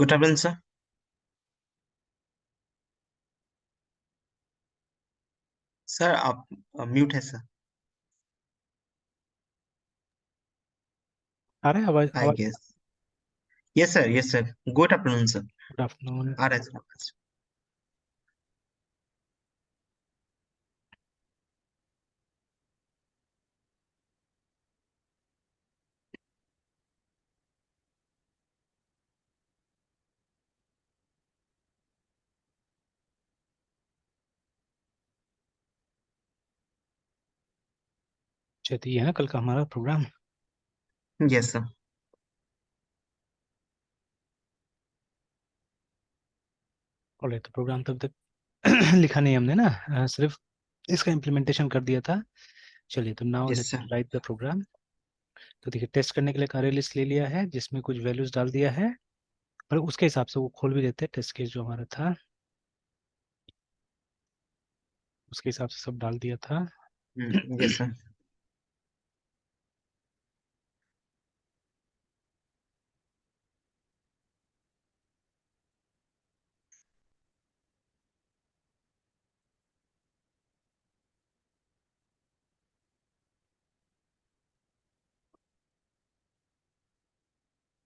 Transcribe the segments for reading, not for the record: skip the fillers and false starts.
Good afternoon sir. Sir आप mute है sir. आ रहा है आवाज आई आवाज। Guess. Yes sir, yes sir. Good afternoon sir. Good afternoon. आ रहा है सर आपका। अच्छा तो ये है ना कल का हमारा प्रोग्राम। Yes sir. और तो प्रोग्राम तब तक लिखा नहीं हमने ना, सिर्फ इसका इम्प्लीमेंटेशन कर दिया था। चलिए तो now yes let's sir. Write the program. तो देखिए टेस्ट करने के लिए एक अरे लिस्ट ले लिया है जिसमें कुछ वैल्यूज डाल दिया है, पर उसके हिसाब से वो खोल भी देते हैं टेस्ट केस जो हमारा था उसके हिसाब से सब डाल दिया था। Yes sir.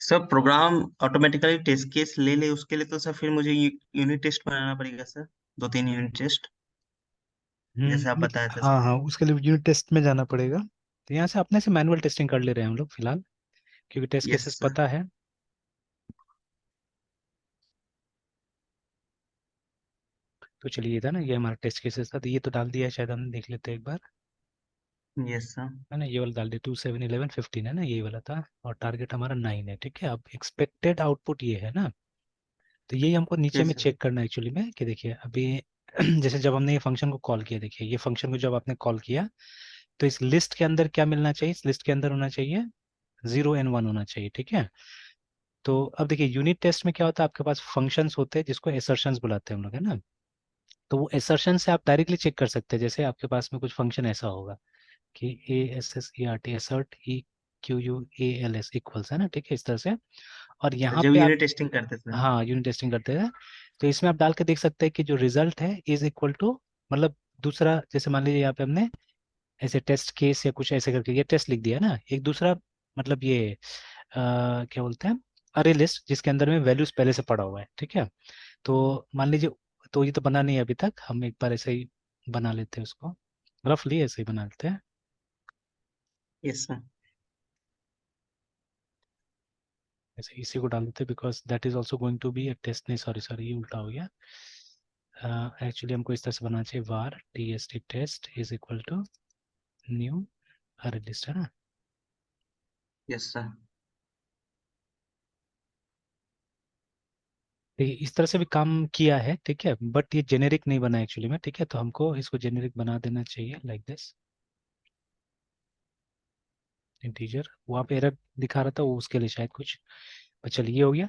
Sir program automatically test case ले ले, उसके लिए तो सर फिर मुझे यूनिट टेस्ट बनाना पड़ेगा सर। 2-3 यूनिट टेस्ट जैसे आप बताए थे हाँ सर। हाँ, उसके लिए यूनिट टेस्ट में जाना पड़ेगा। तो यहाँ से अपने से मैनुअल टेस्टिंग कर ले रहे हैं हम लोग फिलहाल, क्योंकि टेस्ट यस केसेस सर। पता है। तो चलिए ये था ना, ये हमारा टेस्ट केसेस था, तो ये तो डाल दिया है, शायद हम देख लेते हैं एक बार। Yes sir. है ना, ये वाला डाल दिया 2 7 11 15 है ना, ये वाला था। और टारगेट हमारा 9 है, ठीक है। अब एक्सपेक्टेड आउटपुट ये है ना, तो यही हमको नीचे यस में सर। चेक करना है एक्चुअली में, कि देखिए अभी जैसे जब हमने ये फंक्शन को कॉल किया, देखिए ये फंक्शन को जब आपने कॉल किया तो इस लिस्ट के अंदर क्या मिलना चाहिए, इस लिस्ट के अंदर होना चाहिए 0 and 1 होना चाहिए, ठीक है। तो अब देखिए यूनिट टेस्ट में क्या होता है, आपके पास फंक्शंस होते हैं जिसको एसर्शंस बुलाते हैं हम लोग, है ना। तो वो एसर्शन से आप डायरेक्टली चेक कर सकते हैं, जैसे आपके पास में कुछ फंक्शन ऐसा होगा कि ASSERT एसर्ट EQUALS इक्वल्स, है ना, ठीक है, इस तरह से। और सर यहाँ जब पे आप, यूनिट टेस्टिंग करते थे। हाँ यूनिट टेस्टिंग करते हैं, तो इसमें आप डाल के देख सकते हैं कि जो रिजल्ट है इज इक्वल टू, मतलब दूसरा, जैसे मान लीजिए यहाँ पे हमने ऐसे टेस्ट केस या कुछ ऐसे करके ये टेस्ट लिख दिया ना, एक दूसरा, मतलब ये क्या बोलते हैं, अरे लिस्ट जिसके अंदर में वैल्यूज पहले से पड़ा हुआ है, ठीक है। तो मान लीजिए, तो ये तो बना नहीं है अभी तक, हम एक बार ऐसे ही बना लेते हैं उसको, रफली ऐसे ही बना लेते हैं। Yes sir. ऐसे इसी को डाल देते हैं, because that is also going to be a test, नहीं सॉरी सॉरी, ये उल्टा हो गया। एक्चुअली हमको इस तरह से बनाना चाहिए, var tst test is equal to new array list, है ना। Yes sir. देखिए इस तरह से भी काम किया है, ठीक है, बट ये जेनेरिक नहीं बना एक्चुअली में, ठीक है। तो हमको इसको जेनेरिक बना देना चाहिए लाइक दिस, इंटीजर। वहाँ पे एरर दिखा रहा था वो, उसके लिए शायद कुछ, पर चलिए ये हो गया।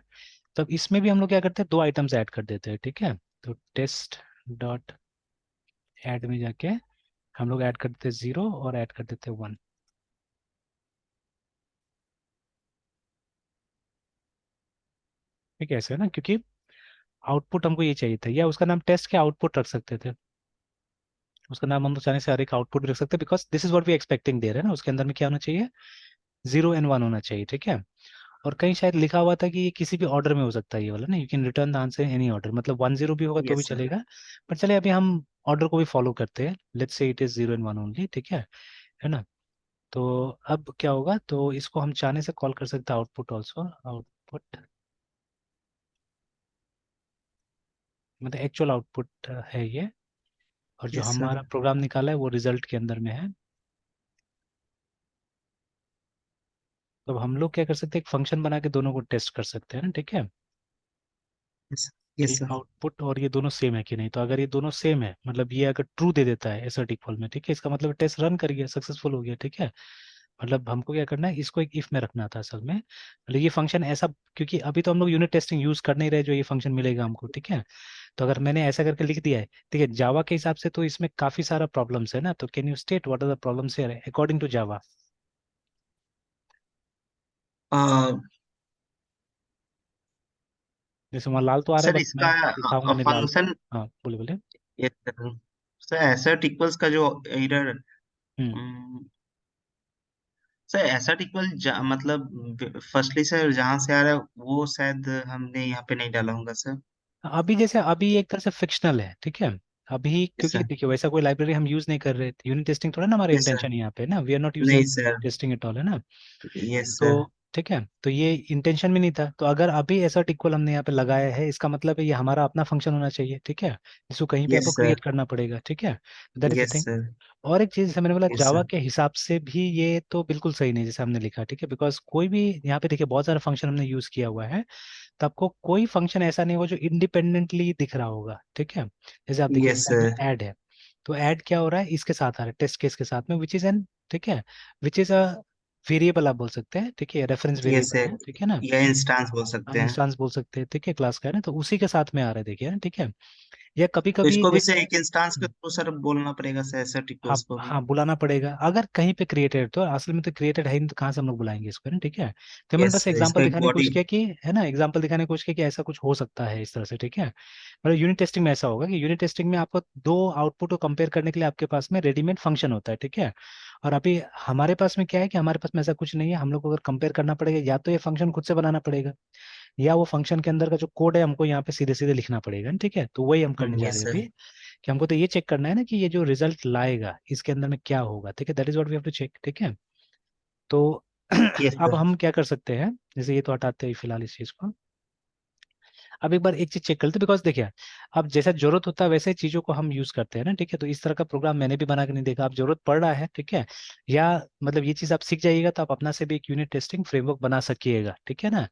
तब इसमें भी हम लोग क्या करते हैं, दो आइटम्स ऐड कर देते हैं, ठीक है। तो टेस्ट डॉट ऐड में जाके हम लोग ऐड कर देते हैं 0 और ऐड कर देते हैं 1, ठीक है, ऐसे है ना, क्योंकि आउटपुट हमको ये चाहिए था, या उसका नाम टेस्ट के आउटपुट रख सकते थे। उसका नाम हम लोग चाहने से हर एक आउटपुट भी रख सकते हैं, because this is what we expecting दे रहे हैं ना, उसके अंदर में क्या होना चाहिए, 0 and 1 होना चाहिए, ठीक है। और कहीं शायद लिखा हुआ था कि ये किसी भी ऑर्डर में हो सकता है ये वाला ना, you can return the answer any order, मतलब 1 0 भी होगा तो भी यस सर। चलेगा। पर चले अभी हम ऑर्डर को भी फॉलो करते हैं, let's say it is 0 and 1 only, ठीक है ना। तो अब क्या होगा, तो इसको हम चाहने से कॉल कर सकते हैं आउटपुट ऑल्सो, आउटपुट मतलब एक्चुअल आउटपुट है ये, और जो यस सर। हमारा प्रोग्राम निकाला है वो रिजल्ट के अंदर में है। तो अब हम लोग क्या कर सकते हैं, एक फंक्शन बना के दोनों को टेस्ट कर सकते हैं ना, ठीक है, कि यस सर। आउटपुट और ये दोनों सेम है कि नहीं। तो अगर ये दोनों सेम है, मतलब ये अगर ट्रू दे देता है एसर्ट इक्वल में, ठीक है, इसका मतलब टेस्ट रन कर गया, सक्सेसफुल हो गया, ठीक है। मतलब हमको क्या करना है, इसको एक इफ में रखना था असल में, मतलब ये फंक्शन ऐसा, क्योंकि अभी तो हम लोग यूनिट टेस्टिंग यूज कर नहीं रहे जो ये फंक्शन मिलेगा हमको, ठीक है। तो अगर मैंने ऐसा करके लिख दिया है, ठीक है, जावा के हिसाब से तो इसमें काफी सारा प्रॉब्लम्स है ना, तो can you state what are the problems here according to Java. जैसे वहाँ लाल तो आ रहा है सर बट इसका मैं दिखाऊंगा नहीं लाल को। फंक्शन, हाँ बोले बोले। ये सर एसेट इक्वल्स का जो एरर, हम्म। सर एसेट इक्वल मतलब फर्स्टली सर जहाँ से आ रहा है वो शायद हमने यहाँ पे नहीं डाला होगा सर। अभी जैसे अभी एक तरह से फिक्शनल है, ठीक है। अभी यस क्योंकि सर। देखिए वैसा कोई लाइब्रेरी हम यूज नहीं कर रहे थे, यूनिट टेस्टिंग थोड़ा ना हमारा यस सर। इंटेंशन यहाँ पे ना, वी आर नॉट नहीं using sir. Testing at all, है ना। Yes sir. तो ठीक है, तो ये इंटेंशन भी नहीं था, तो अगर अभी ऐसा इक्वल हमने यहाँ पे लगाया है, इसका मतलब है ये हमारा अपना फंक्शन होना चाहिए, ठीक है, जिसको कहीं पे यस आपको सर। क्रिएट करना पड़ेगा, ठीक है। That is the yes thing. Sir. और एक चीज जैसे मैंने बोला, यस जावा सर। के हिसाब से भी ये तो बिल्कुल सही नहीं जैसे हमने लिखा, ठीक है, बिकॉज कोई भी यहाँ पे देखिए बहुत सारा फंक्शन हमने यूज किया हुआ है, तो आपको कोई फंक्शन ऐसा नहीं होगा जो इंडिपेंडेंटली दिख रहा होगा, ठीक है। जैसे आप देखिए यस एग्जाम्पल सर। ऐड है, तो ऐड क्या हो रहा है, इसके साथ आ रहा है टेस्ट केस के साथ में, विच इज एन, ठीक है, विच इज अ वेरिएबल आप बोल सकते हैं, ठीक है, रेफरेंस यस वेरिएबल है, सर। ठीक है ना। या इंस्टांस बोल सकते हैं। इंस्टांस बोल सकते हैं, ठीक है, क्लास का है ना, तो उसी के साथ में आ रहा है देखिए ना, ठीक है। या कभी तो कभी इसको भी सर जैसे एक इंस्टांस के थ्रू सर बोलना पड़ेगा सर एसेट हाँ इक्वल्स को भी। हाँ बुलाना पड़ेगा, अगर कहीं पे क्रिएटेड, तो असल में तो क्रिएटेड है ही नहीं, तो कहाँ से हम लोग बुलाएंगे इसको, है ना, ठीक है। तो मैंने यस बस सर, एग्जांपल इसका एक दिखाने की बॉडी। कोशिश किया कि, है ना, एग्जांपल दिखाने की कोशिश किया कि ऐसा कुछ हो सकता है इस तरह से, ठीक है। मतलब यूनिट टेस्टिंग में ऐसा होगा कि यूनिट टेस्टिंग में आपको दो आउटपुट को कंपेयर करने के लिए आपके पास में रेडीमेड फंक्शन होता है, ठीक है। और अभी हमारे पास में क्या है कि हमारे पास में ऐसा कुछ नहीं है, हम लोग को अगर कंपेयर करना पड़ेगा या तो ये फंक्शन खुद से बनाना पड़ेगा, या वो फंक्शन के अंदर का जो कोड है हमको यहाँ पे सीधे सीधे लिखना पड़ेगा, ठीक है। तो वही हम करने जा यस रहे हैं सर। अभी, कि हमको तो ये चेक करना है ना कि ये जो रिजल्ट लाएगा इसके अंदर में क्या होगा, ठीक है, that is what we have to check, ठीक है। तो यस अब सर। हम क्या कर सकते हैं, जैसे ये तो हटाते हैं फिलहाल इस चीज को। अब एक बार एक चीज चेक करते, बिकॉज देखिए अब जैसा जरूरत होता है वैसे चीजों को हम यूज करते हैं ना, ठीक है। तो इस तरह का प्रोग्राम मैंने भी बना के नहीं देखा, आप जरूरत पड़ रहा है, ठीक है, या मतलब ये चीज आप सीख जाइएगा तो आप अपना से भी एक यूनिट टेस्टिंग फ्रेमवर्क बना सकिएगा, ठीक है ना।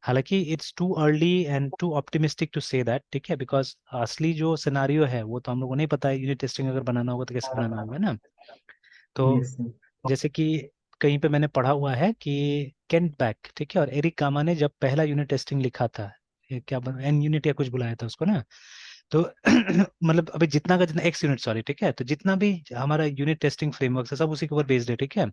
हालांकि it's too early and too optimistic to say that, ठीक है, बिकॉज असली जो सिनारियो है वो तो हम लोग को नहीं पता है, यूनिट टेस्टिंग अगर बनाना होगा तो कैसे बनाना होगा ना। तो यस सर। जैसे कि कहीं पे मैंने पढ़ा हुआ है कि केंट बैक, ठीक है, और एरिक कामा ने जब पहला यूनिट टेस्टिंग लिखा था, ये क्या एन यूनिट या कुछ बुलाया था उसको ना, तो मतलब अभी जितना का जितना एक्स यूनिट, सॉरी, ठीक है, तो जितना भी हमारा यूनिट टेस्टिंग फ्रेमवर्क है सब उसी के ऊपर बेस्ड है, ठीक है।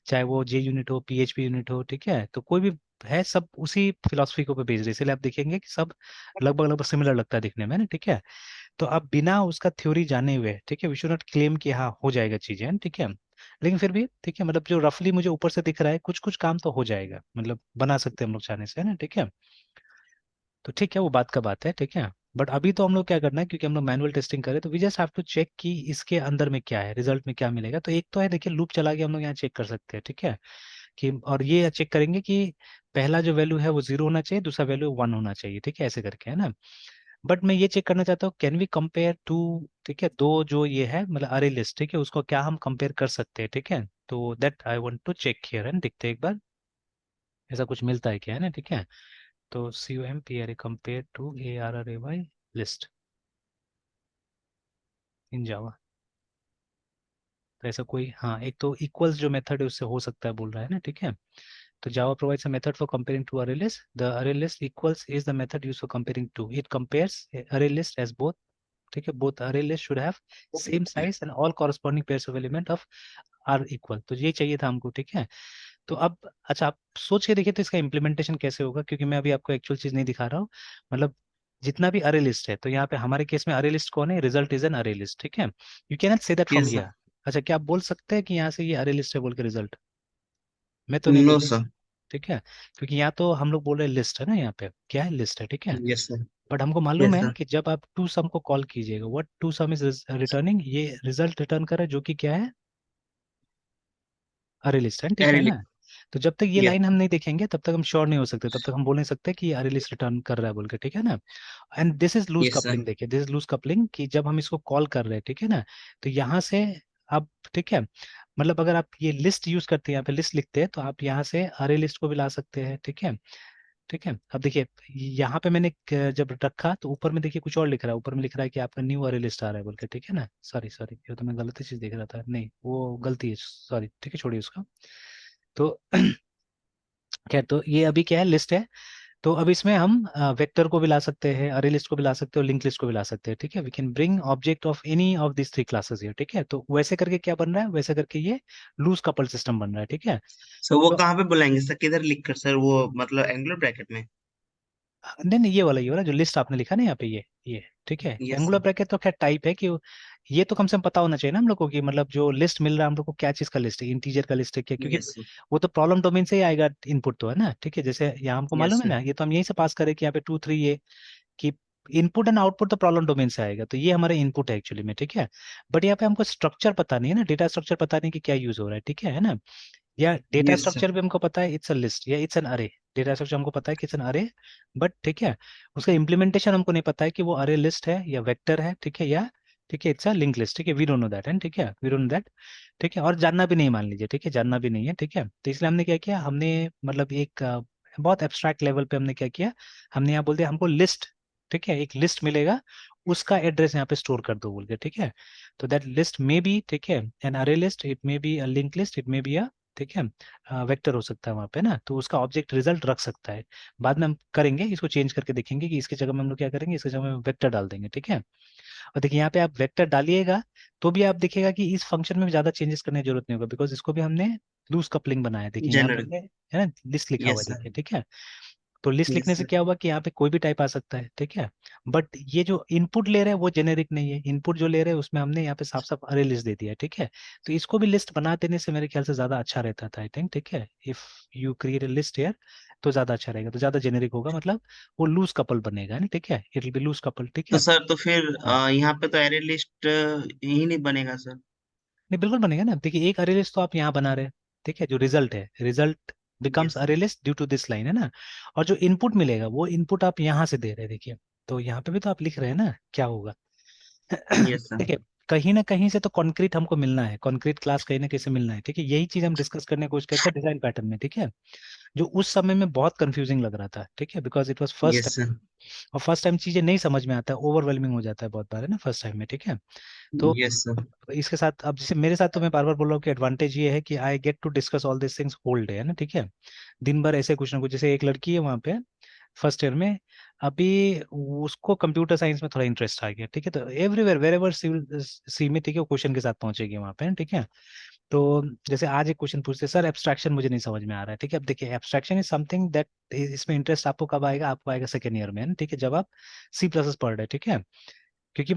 चाहे वो जे यूनिट हो, पीएचपी यूनिट हो, ठीक है, तो कोई भी है, सब उसी फिलोसफी के ऊपर बेस्ड है, इसलिए आप देखेंगे कि सब लगभग लगभग सिमिलर लगता है दिखने में ना, ठीक है। तो अब बिना उसका थ्योरी जाने हुए, ठीक है, वी शुड नॉट क्लेम कि हाँ हो जाएगा चीजें, ठीक है, लेकिन फिर भी ठीक है, मतलब जो रफली मुझे ऊपर से दिख रहा है कुछ कुछ काम तो हो जाएगा, मतलब बना सकते हैं हम लोग चाहने से, है ना, ठीक है। तो ठीक है, वो बात का बात है, ठीक है। बट अभी तो हम लोग क्या करना है, क्योंकि हम लोग मैनुअल टेस्टिंग करें, तो we just have to check कि इसके अंदर में क्या है, रिजल्ट में क्या मिलेगा। तो एक तो है देखिए लूप चला के हम लोग यहाँ चेक कर सकते हैं, ठीक है, कि और ये चेक करेंगे कि पहला जो वैल्यू है वो 0 होना चाहिए, दूसरा वैल्यू 1 होना चाहिए, ठीक है, ऐसे करके, है ना। बट मैं ये चेक करना चाहता हूँ, कैन वी कंपेयर टू, ठीक है, दो जो ये है मतलब अरे लिस्ट, ठीक है, उसको क्या हम कंपेयर कर सकते हैं, ठीक है। तो that I want to check here, and देखते हैं एक बार ऐसा कुछ मिलता है क्या, है ना, ठीक है। तो C U M P R A compare to A R R A Y list in Java, तो ऐसा कोई, हाँ, एक तो इक्वल्स जो मेथड है उससे हो सकता है बोल रहा है ना, ठीक है। तो Java provides a method for comparing two array lists. The array list equals is the method used for comparing two. It compares a array list as both, ठीक है, both array lists should have same size and all corresponding pairs of element of are equal. तो ये चाहिए था हमको, ठीक है। तो अब अच्छा आप सोच के देखिए तो इसका इम्प्लीमेंटेशन कैसे होगा, क्योंकि मैं अभी आपको एक्चुअल चीज नहीं दिखा रहा हूँ, मतलब जितना भी अरे लिस्ट है, तो यहाँ पे हमारे केस में अरे लिस्ट कौन है, रिजल्ट इज एन अरे लिस्ट, ठीक है। You can not say that from yes sir. Here. अच्छा क्या आप बोल सकते हैं कि यहाँ से ये अरे लिस्ट है बोल के रिजल्ट, मैं तो नहीं नो बोलूंगा, सर। ठीक है, क्योंकि यहाँ तो हम लोग बोल रहे हैं लिस्ट है ना, यहाँ पे क्या है, लिस्ट है, ठीक है। Yes sir. बट हमको मालूम यस है सर। कि जब आप टू सम को कॉल कीजिएगा, what two sum is returning, ये रिजल्ट रिटर्न कर रहा है जो कि क्या है, अरे लिस्ट है, ठीक है एरे ना। तो जब तक ये यस। लाइन हम नहीं देखेंगे तब तक हम श्योर नहीं हो सकते, तब तक हम बोल नहीं सकते कि ये अरे लिस्ट रिटर्न कर रहा है बोल के, ठीक है ना। And this is loose yes sir. Coupling, देखिए दिस इज लूज कपलिंग, कि जब हम इसको कॉल कर रहे हैं, ठीक है ना, तो यहाँ से अब, ठीक है, मतलब अगर आप ये लिस्ट यूज करते हैं, यहाँ पे लिस्ट लिखते हैं, तो आप यहाँ से अरे लिस्ट को भी ला सकते हैं, ठीक है। ठीक है, अब देखिए यहाँ पे मैंने जब रखा तो ऊपर में देखिए कुछ और लिख रहा है, ऊपर में लिख रहा है कि आपका न्यू अरे लिस्ट आ रहा है बोल के, ठीक है ना, सॉरी सॉरी, ये तो मैं गलत चीज देख रहा था, नहीं वो गलती है, सॉरी, ठीक है, छोड़िए उसका। तो खैर, तो ये अभी क्या है, लिस्ट है। तो अब इसमें हम वेक्टर को भी ला सकते हैं, अरे लिस्ट को भी ला सकते हैं, और लिंक लिस्ट को भी ला सकते हैं, ठीक है। We can bring object of any of this three classes here, ठीक है। तो वैसे करके क्या बन रहा है, वैसे करके ये लूज कपल सिस्टम बन रहा है, ठीक है। सर वो तो कहाँ पे बुलाएंगे सर, किधर लिख कर सर, वो मतलब एंगुलर ब्रैकेट में? नहीं नहीं, ये वाला जो लिस्ट आपने लिखा ना यहाँ पे, ये ठीक है। Yes angular sir. ब्रैकेट तो खैर टाइप है कि ये तो कम से कम पता होना चाहिए ना हम लोग को कि मतलब जो लिस्ट मिल रहा है हम लोग को क्या चीज का लिस्ट है, इंटीजर का लिस्ट है क्या, क्योंकि यस सर। वो तो प्रॉब्लम डोमेन से ही आएगा इनपुट तो, है ना। ठीक है, जैसे यहाँ हमको यस मालूम है सर। ना, ये तो हम यहीं से पास करें कि यहाँ पे 2 3 ये कि इनपुट एंड आउटपुट तो प्रॉब्लम डोमेन से आएगा, तो ये हमारा इनपुट है एक्चुअली में, ठीक है। बट यहाँ पे हमको स्ट्रक्चर पता नहीं है ना, डेटा स्ट्रक्चर पता नहीं कि क्या यूज हो रहा है, ठीक है ना। या डेटा यस सर। स्ट्रक्चर भी हमको पता है इट्स अ लिस्ट या इट्स एन अरे, डेटा स्ट्रक्चर हमको पता है कि इट्स एन अरे, बट ठीक है, उसका इम्प्लीमेंटेशन हमको नहीं पता है कि वो अरे लिस्ट है या वेक्टर है, ठीक है, या ठीक है इट्स अ लिंक लिस्ट, ठीक है, we don't know that, and ठीक है, वी डोंट नो दैट, ठीक है, और जानना भी नहीं मान लीजिए, ठीक है, जानना भी नहीं है, ठीक है। तो इसलिए हमने क्या किया, हमने मतलब एक बहुत एब्स्ट्रैक्ट लेवल पे हमने क्या किया, हमने यहाँ बोल दिया हमको लिस्ट, ठीक है, एक लिस्ट मिलेगा, उसका एड्रेस यहाँ पे स्टोर कर दो बोल के, ठीक है। तो दैट लिस्ट मे बी, ठीक है, एन अरे list, it may be a link list, it may be a, ठीक है, वेक्टर हो सकता है वहां पे ना, तो उसका ऑब्जेक्ट रिजल्ट रख सकता है। बाद में हम करेंगे इसको चेंज करके देखेंगे कि इसकी जगह में हम लोग क्या करेंगे, इसकी जगह में वेक्टर डाल देंगे, ठीक है। और देखिए यहाँ पे आप वेक्टर डालिएगा तो भी आप देखिएगा कि इस फंक्शन में भी ज्यादा चेंजेस करने की जरूरत नहीं होगा, बिकॉज इसको भी हमने लूज कपलिंग बनाया है। देखिए यहाँ पे जनरल। हमने, है ना, लिस्ट लिखा हुआ यस है, सर। देखिए, ठीक है। तो लिस्ट यस लिखने से सर। क्या हुआ कि यहाँ पे कोई भी टाइप आ सकता है, ठीक है। बट ये जो इनपुट ले रहे हैं वो जेनेरिक नहीं है, इनपुट जो ले रहे हैं उसमें हमने यहाँ पे साफ साफ अरे लिस्ट दे दिया है, ठीक है। तो इसको भी लिस्ट बना देने से मेरे ख्याल से ज्यादा अच्छा रहता था, आई थिंक, ठीक है। If you create a list here तो ज्यादा अच्छा रहेगा, तो ज्यादा जेनेरिक होगा, मतलब वो लूज कपल बनेगा ना, ठीक है, it will be loose couple, ठीक तो है। सर तो फिर हाँ, यहाँ पे तो एरे लिस्ट ही नहीं बनेगा सर। नहीं बिल्कुल बनेगा ना। देखिए एक अरे लिस्ट तो आप यहाँ बना रहे हैं, ठीक है, जो रिजल्ट है, result becomes yes sir. Array list due to this line, है ना। और जो इनपुट मिलेगा वो इनपुट आप यहाँ से दे रहे हैं, देखिए। तो यहाँ पे भी तो आप लिख रहे हैं ना क्या होगा। Yes sir. देखिए कहीं ना कहीं से तो कॉन्क्रीट हमको मिलना है, कॉन्क्रीट क्लास कहीं ना कहीं से मिलना है, ठीक है। यही चीज हम डिस्कस करने की कोशिश करते हैं डिजाइन पैटर्न में, ठीक है, जो उस समय में बहुत कंफ्यूजिंग लग रहा था, ठीक है, because it was first yes time. Sir. और फर्स्ट टाइम चीजें नहीं समझ में आता है, ओवरवेलमिंग हो जाता है बहुत बार, है ना, फर्स्ट टाइम में, ठीक है। तो यस सर। इसके साथ अब जैसे मेरे साथ तो मैं बार बार बोल रहा हूँ कि एडवांटेज ये है कि I get to discuss all this things whole day, है ना, ठीक है। दिन भर ऐसे कुछ ना कुछ, जैसे एक लड़की है वहाँ पे फर्स्ट ईयर में, अभी उसको कंप्यूटर साइंस में थोड़ा इंटरेस्ट आ गया, ठीक है, तो एवरीवेयर वेर एवर सी में, ठीक है, वो क्वेश्चन के साथ पहुंचेगी वहाँ पे, ठीक है। तो जैसे आज एक क्वेश्चन पूछते सर एब्स्ट्रैक्शन मुझे नहीं समझ में आ रहा है, ठीक है। अब देखिए एब्स्ट्रैक्शन इज समथिंग दैट, इसमें इंटरेस्ट आपको कब आएगा, आपको आएगा सेकेंड ईयर में, है ना, ठीक है, जब आप C++ पढ़ रहे हैं, ठीक है। क्योंकि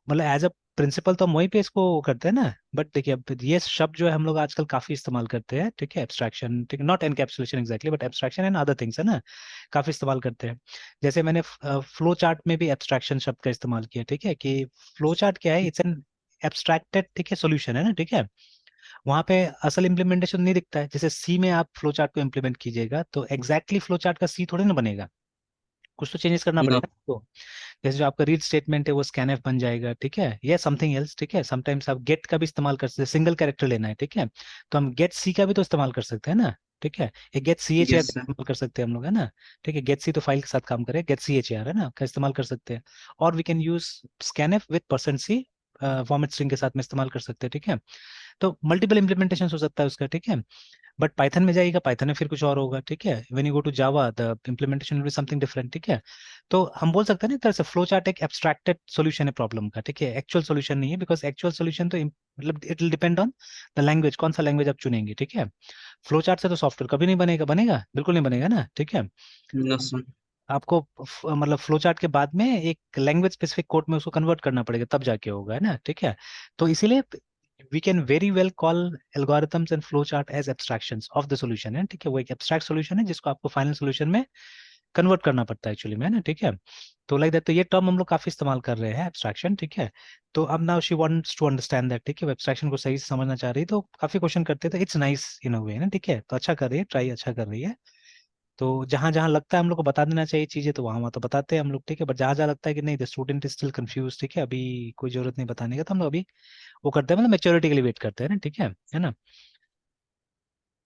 मतलब एज अ प्रिंसिपल तो हम वहीं पे इसको करते हैं ना, बट देखिए अब ये शब्द जो है हम लोग आजकल काफी इस्तेमाल करते हैं, ठीक है, एब्स्ट्रैक्शन, ठीक है, not encapsulation exactly, but abstraction and other things, है ना, काफी इस्तेमाल करते हैं। जैसे मैंने फ्लो चार्ट में भी एब्स्ट्रैक्शन शब्द का इस्तेमाल किया, ठीक है, कि फ्लो चार्ट क्या है, इट्स एन एब्स्ट्रैक्टेड, ठीक है, सॉल्यूशन, है ना, ठीक है। वहां पे असल इम्प्लीमेंटेशन नहीं दिखता है, जैसे सी में आप फ्लो चार्ट को इम्प्लीमेंट कीजिएगा तो एग्जैक्टली फ्लो चार्ट का सी थोड़ी ना बनेगा, कुछ तो चेंजेस करना नो। पड़ेगा आपको। जैसे जो आपका रीड स्टेटमेंट है वो स्कैनफ बन जाएगा, ठीक है, या समथिंग एल्स, ठीक है। समटाइम्स आप गेट का भी इस्तेमाल कर सकते हैं, सिंगल कैरेक्टर लेना है, ठीक है, तो हम गेट सी का भी तो इस्तेमाल कर सकते हैं ना, ठीक है। एक get C H R yes sir. इस्तेमाल कर सकते हैं हम लोग, है ना, ठीक है, गेट सी तो फाइल के साथ काम करे, गेट सी एच आर, है ना, का इस्तेमाल कर सकते हैं। और we can use scanf with %c format string के साथ में इस्तेमाल कर सकते हैं, ठीक है। तो मल्टीपल इंप्लीमेंटेशन हो सकता है उसका, ठीक है। बट पाइथन में जाइएगा, पाइथन में फिर कुछ और होगा, ठीक है। When you go to Java the implementation will be something different, ठीक है। तो हम बोल सकते हैं ना एक तरह से फ्लो चार्ट एक एब्स्ट्रैक्टेड सॉल्यूशन है प्रॉब्लम का, ठीक है, एक्चुअल सॉल्यूशन नहीं है, बिकॉज एक्चुअल सॉल्यूशन तो मतलब it will depend on the language, कौन सा लैंग्वेज आप चुनेंगे, ठीक है। फ्लो चार्ट से तो सॉफ्टवेयर कभी नहीं बनेगा, बनेगा बिल्कुल नहीं बनेगा ना, ठीक है। No sir. आपको मतलब फ्लो चार्ट के बाद में एक लैंग्वेज स्पेसिफिक कोड में उसको कन्वर्ट करना पड़ेगा तब जाके होगा, है ना, ठीक है। तो इसीलिए we can very well call algorithms and flowchart as abstractions of the solution, है ठीक है। वो एक abstract solution है जिसको आपको फाइनल solution में कन्वर्ट करना पड़ता है एक्चुअली में, है ना, ठीक है। तो लाइक दैट, तो ये टर्म हम लोग काफी इस्तेमाल कर रहे हैं, एब्स्ट्रैक्शन, ठीक है। तो अब now she wants to understand that, ठीक है, एब्स्ट्रैक्शन को सही से समझना चाह रही है, तो काफी क्वेश्चन करते थे, इट्स नाइस इन अ वे ना, ठीक है, तो अच्छा कर रही है, ट्राई अच्छा कर रही है। तो जहां जहां लगता है हम लोग को बता देना चाहिए चीजें तो वहां वहां तो बताते हैं हम लोग, ठीक है। बट जहां जहां लगता है कि नहीं the student is still confuse, ठीक है, अभी कोई जरूरत नहीं बताने का, तो हम लोग अभी वो करते हैं, मतलब मेच्योरिटी के लिए वेट करते हैं ना, ठीक है ना।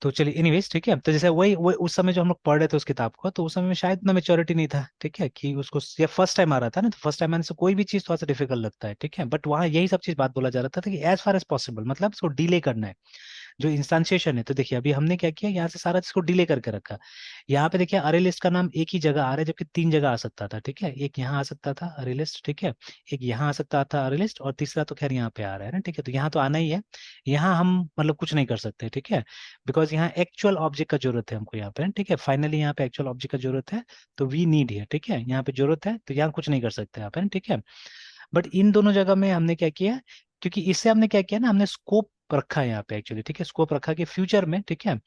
तो चलिए एनीवेज, ठीक है, तो जैसे वही उस समय जो हम लोग पढ़ रहे थे उस किताब को, तो उस समय में शायद इतना मेच्योरिटी नहीं था, ठीक है, कि उसको ये फर्स्ट टाइम आ रहा था ना, तो फर्स्ट टाइम आने से कोई भी चीज थोड़ा सा डिफिकल्ट लगता है, ठीक है। बट वहाँ यही सब चीज बात बोला जा रहा था कि एज फार एज पॉसिबल, मतलब इसको डिले करना है, जो इंस्टांशिएशन है, तो देखिए अभी हमने क्या किया, यहाँ से सारा चीज को डिले करके रखा। यहाँ पे देखिए अरे लिस्ट का नाम एक ही जगह आ रहा है, जबकि 3 जगह आ सकता था, ठीक है, एक यहाँ आ सकता था अरे लिस्ट, ठीक है, एक यहाँ आ सकता था अरे लिस्ट, और तीसरा तो खैर यहाँ पे आ रहा है ना, ठीक है, तो यहाँ तो आना ही है। यहाँ हम मतलब कुछ नहीं कर सकते, ठीक है, बिकॉज यहाँ एक्चुअल ऑब्जेक्ट का जरूरत है हमको यहाँ पे, ठीक है, फाइनली यहाँ पे एक्चुअल ऑब्जेक्ट का जरूरत है, तो वी नीड है, ठीक है, यहाँ पे जरूरत है, तो यहाँ कुछ नहीं कर सकते आप, है ना, ठीक है। बट इन दोनों जगह में हमने क्या किया, क्योंकि इससे हमने क्या किया ना, हमने स्कोप रखा है यहाँ पे एक्चुअली, ठीक है, स्कोप रखा कि फ्यूचर में, ठीक है,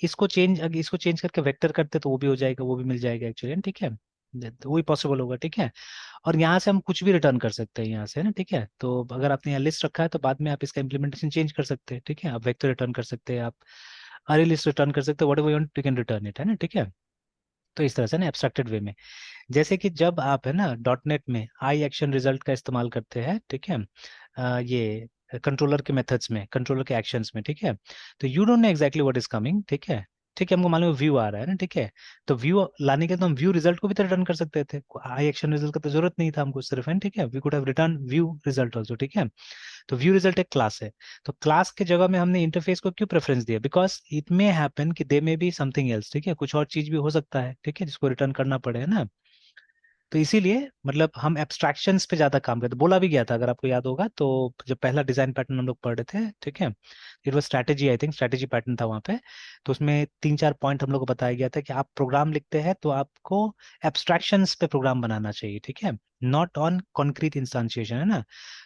इसको चेंज, अगर इसको चेंज करके वेक्टर करते तो वो भी हो जाएगा, वो भी मिल जाएगा एक्चुअली, ठीक है, तो वही पॉसिबल होगा, ठीक है। और यहाँ से हम कुछ भी रिटर्न कर सकते हैं यहाँ से ना, ठीक है, तो अगर आपने यहाँ लिस्ट रखा है तो बाद में आप इसका इम्प्लीमेंटेशन चेंज कर सकते हैं, ठीक है, आप वेक्टर रिटर्न कर सकते हैं, आप अरे लिस्ट रिटर्न कर सकते हैं, whatever you want you can return it, है ना, ठीक है। तो इस तरह से ना एब्स्ट्रैक्टेड वे में, जैसे कि जब आप है ना डॉट नेट में आई एक्शन रिजल्ट का इस्तेमाल करते हैं, ठीक है, ये कंट्रोलर के मेथड्स में, कंट्रोलर के एक्शंस में, ठीक है, तो you don't know exactly what is coming, ठीक है, ठीक है, हमको मालूम है व्यू आ रहा है ना, ठीक है, तो व्यू लाने के तो हम व्यू रिजल्ट को भी तो रिटर्न कर सकते थे, आई एक्शन रिजल्ट का तो जरूरत नहीं था हमको सिर्फ, है, ठीक है, we could have return view result also, ठीक है। तो व्यू रिजल्ट एक क्लास है, तो क्लास के जगह में हमने इंटरफेस को क्यों प्रेफरेंस दिया, बिकॉज इट मे हैपन कि दे मे बी समथिंग एल्स, ठीक है, कुछ और चीज भी हो सकता है, ठीक है, जिसको रिटर्न करना पड़े, है ना। तो इसीलिए मतलब हम एब्स्ट्रैक्शंस पे ज्यादा काम करते, बोला भी गया था अगर आपको याद होगा, तो जब पहला डिजाइन पैटर्न हम लोग पढ़ रहे थे, ठीक है, it was strategy, I think strategy pattern था वहाँ पे, तो उसमें 3-4 पॉइंट हम लोग को बताया गया था कि आप प्रोग्राम लिखते हैं तो आपको एब्स्ट्रैक्शंस पे प्रोग्राम बनाना चाहिए, ठीक है, नॉट ऑन कॉन्क्रीट इंस्टांशिएशन, है ना।